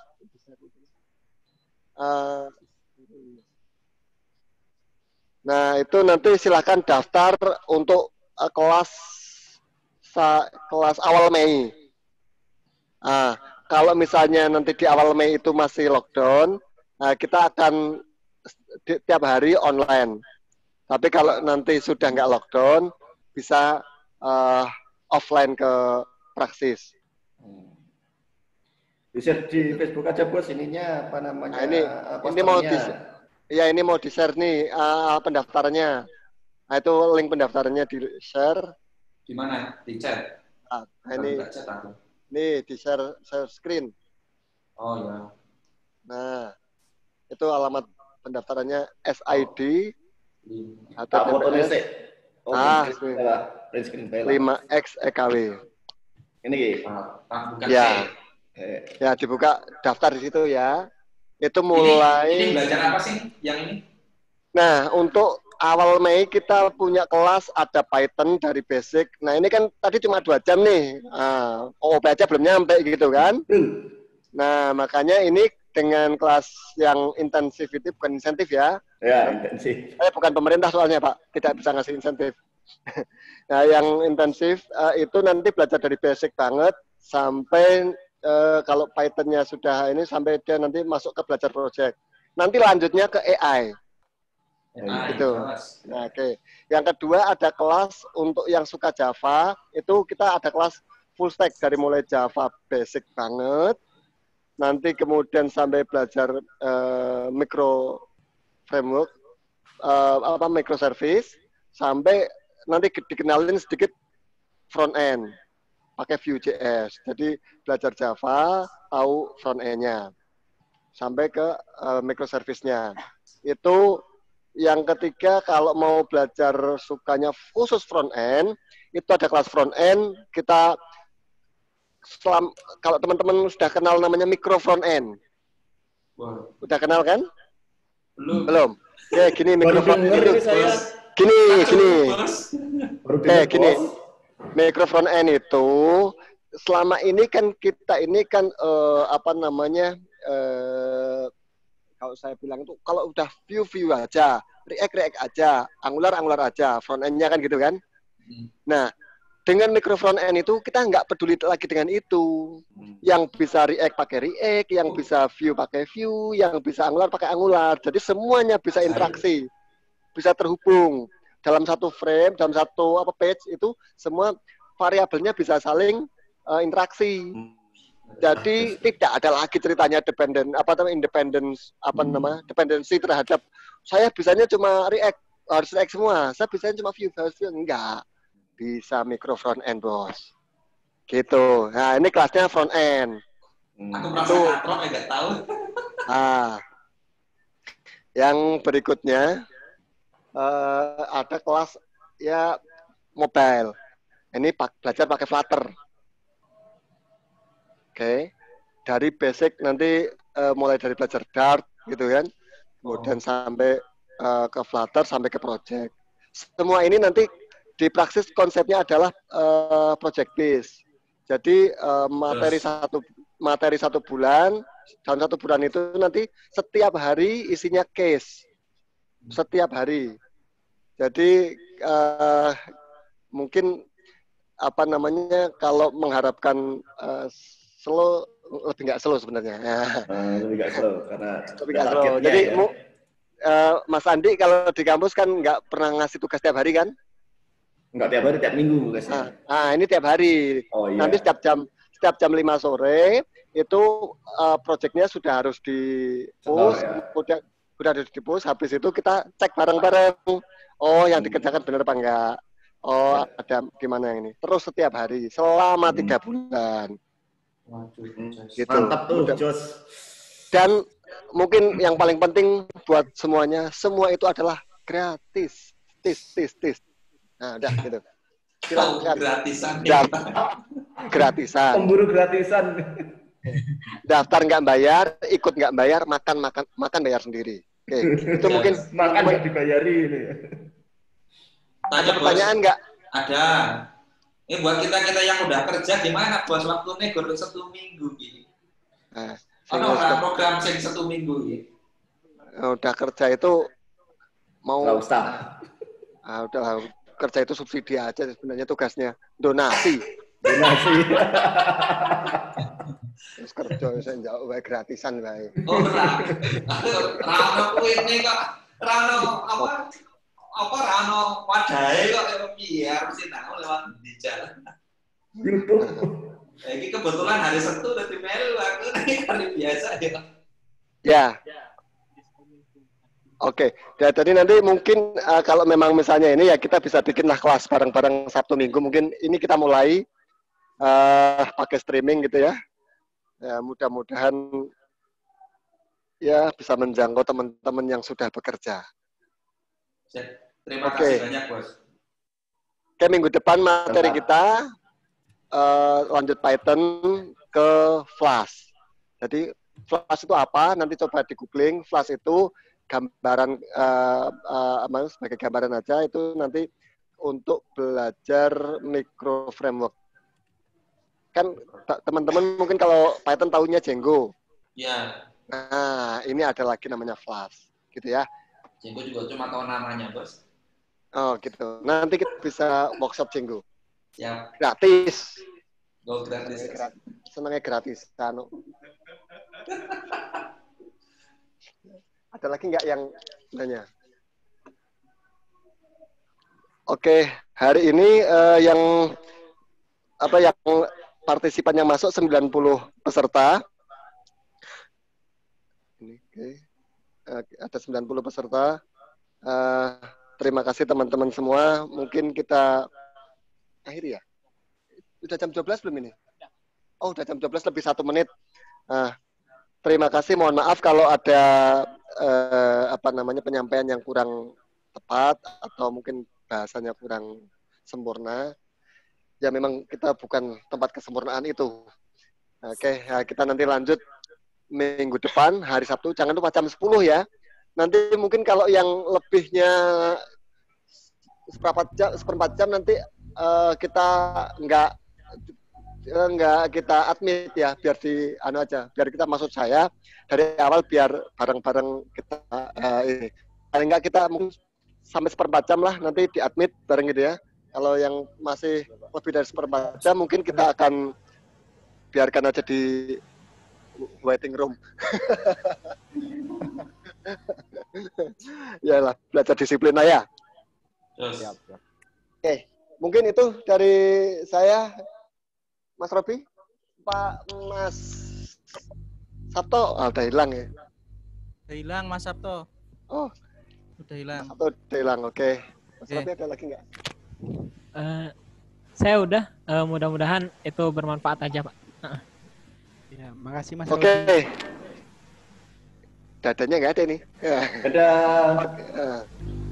Nah, itu nanti silahkan daftar untuk kelas awal Mei. Kalau misalnya nanti di awal Mei itu masih lockdown, kita akan tiap hari online. Tapi kalau nanti sudah nggak lockdown, bisa offline ke praksis. Di-share di Facebook aja Bos ininya apa namanya? Nah, ini mau di-share nih pendaftarannya. Nah, itu link pendaftarannya di-share. Di mana? Di chat. Ini di-share screen. Oh ya. Nah, itu alamat pendaftarannya SID HTTPS 5X EKW. Ini ya. Ya, dibuka daftar di situ ya. Itu mulai. Ini belajar apa sih yang ini? Nah, untuk awal Mei kita punya kelas ada Python dari basic. Nah, ini kan tadi cuma 2 jam nih. OOP aja belum nyampe gitu kan. Nah, makanya ini dengan kelas yang intensif itu bukan insentif ya. Ya, intensif. Bukan pemerintah soalnya Pak, tidak bisa ngasih insentif. Nah, yang intensif itu nanti belajar dari basic banget sampai kalau Python-nya sudah ini sampai dia nanti masuk ke belajar project. Nanti lanjutnya ke AI. Gitu. Nah, oke. Yang kedua ada kelas untuk yang suka Java, itu kita ada kelas full stack dari mulai Java basic banget, nanti kemudian sampai belajar micro framework, microservice, sampai nanti dikenalin sedikit front end pakai Vue.js. Jadi belajar Java, tahu front end-nya. Sampai ke microservice-nya. Itu yang ketiga, kalau mau belajar sukanya khusus front end, itu ada kelas front end. Kita kalau teman-teman sudah kenal namanya micro front end. Wow. Udah kenal kan? Belum. Ya, gini micro front end itu. Gini. Gini. Micro front end itu selama ini kan kita ini kan kalau saya bilang itu kalau udah view aja, React aja, Angular aja, front end-nya kan gitu kan. Nah, dengan micro front end itu kita nggak peduli lagi dengan itu. Yang bisa React pakai React, yang bisa Vue pakai Vue, yang bisa Angular pakai Angular. Jadi semuanya bisa interaksi, bisa terhubung dalam satu frame, dalam satu page itu semua variabelnya bisa saling interaksi. Jadi tidak ada lagi ceritanya dependensi terhadap saya bisanya cuma React, harus React semua. Saya bisanya cuma Vue, enggak. Bisa micro front end, Bos. Gitu. Nah, ini kelasnya front end. Aku merasa katrok enggak tahu. Yang berikutnya ada kelas ya mobile. Ini belajar pakai Flutter. Oke, dari basic nanti mulai dari belajar Dart gitu kan, kemudian sampai ke Flutter sampai ke project. Semua ini nanti di praksis konsepnya adalah project based. Jadi materi satu bulan, dalam 1 bulan itu nanti setiap hari isinya case, setiap hari. Jadi mungkin kalau mengharapkan lebih nggak slow sebenarnya. Lebih nggak slow karena lebih nggak slow. Jadi ya. Mas Andi kalau di kampus kan nggak pernah ngasih tugas tiap hari kan? Nggak tiap hari, tiap minggu tugasnya. Ini tiap hari. Oh, iya. Nanti setiap jam 5 sore itu proyeknya sudah harus di-push, ya. udah harus di-push. Habis itu kita cek bareng-bareng. Oh, yang dikerjakan benar apa enggak? Oh, ada gimana yang ini? Terus setiap hari selama 3 bulan. Gitu. Mantap tuh, Jos. Dan mungkin yang paling penting buat semuanya, semua itu adalah gratis. Tis. Nah, udah gitu. Silakan. Gratisan. Gratisan. Pemburu gratisan. Daftar nggak bayar, ikut nggak bayar, makan bayar sendiri. Oke, itu mungkin makan nggak dibayari ini. Ada pertanyaan nggak? Ada. Ini buat kita yang udah kerja gimana bos, waktu nego 1 minggu gini. Program sing 1 minggu gini. Udah kerja itu mau nggak usah. Udah kerja itu subsidi aja sebenarnya, tugasnya donasi. Terus kerja saya jauh baik gratisan baik. Oh, Rano ini kok Rano Rano wadahe kok biar mesti tahu lewat di jalan. YouTube. Ini kebetulan hari Sabtu udah di melu aku hari biasa ya. Ya. Oke, jadi nanti mungkin kalau memang misalnya ini ya kita bisa bikinlah kelas bareng-bareng Sabtu Minggu. Mungkin ini kita mulai pakai streaming gitu ya. Ya mudah-mudahan ya bisa menjangkau teman-teman yang sudah bekerja. Terima kasih banyak bos. Oke, minggu depan materi kita lanjut Python ke Flash. Jadi Flash itu apa? Nanti coba di googling. Flash itu gambaran sebagai gambaran aja, itu nanti untuk belajar micro framework. Kan teman-teman mungkin kalau Python tahunya Django. Ya. Nah, ini ada lagi namanya Flash, gitu ya. Django juga cuma tahu namanya, bos. Oh, gitu. Nanti kita bisa workshop Django. Ya. Gratis. Gratis. Senangnya gratis. Ada lagi nggak yang nanya? Oke, hari ini yang partisipan yang masuk 90 peserta. Ini ada 90 peserta. Terima kasih teman-teman semua. Mungkin kita akhiri ya. Udah jam 12 belum ini? Oh, udah jam 12 lebih 1 menit. Terima kasih. Mohon maaf kalau ada penyampaian yang kurang tepat atau mungkin bahasanya kurang sempurna. Ya memang kita bukan tempat kesempurnaan itu. Oke, kita nanti lanjut minggu depan hari Sabtu. Jangan lupa jam 10 ya. Nanti mungkin kalau yang lebihnya seperempat jam nanti kita nggak kita admit ya, biar biar kita maksud saya dari awal biar bareng-bareng kita ini. Paling nggak kita mungkin sampai seperempat jam lah nanti di admit bareng gitu ya. Kalau yang masih lebih dari seperempat jam mungkin kita akan biarkan aja di waiting room. Ya lah, belajar disiplin lah ya. Siap. Oke, mungkin itu dari saya, Mas Robi. Pak Mas Sabto, udah hilang ya? Udah hilang Mas Sabto. Oh, udah hilang. Mas Sabto udah hilang, oke. Mas Robi ada lagi nggak? Saya udah, mudah-mudahan itu bermanfaat aja Pak. Ya, makasih Mas. Oke. Dadanya nggak ada nih.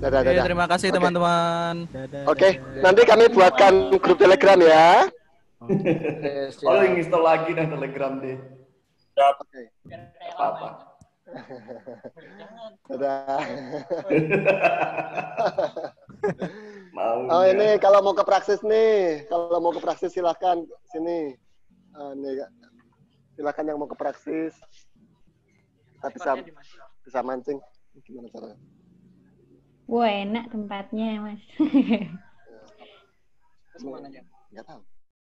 Dadah. Terima kasih teman-teman. Oke, nanti kami buatkan grup Telegram ya. Kalau install lagi dan Telegram deh. Oke. Apa-apa. Dadah. Oh ini kalau mau ke praksis nih, silahkan sini. Nih, silahkan yang mau ke praksis. Kita bisa mancing. Gimana caranya? Wah enak tempatnya Mas. Nggak tahu.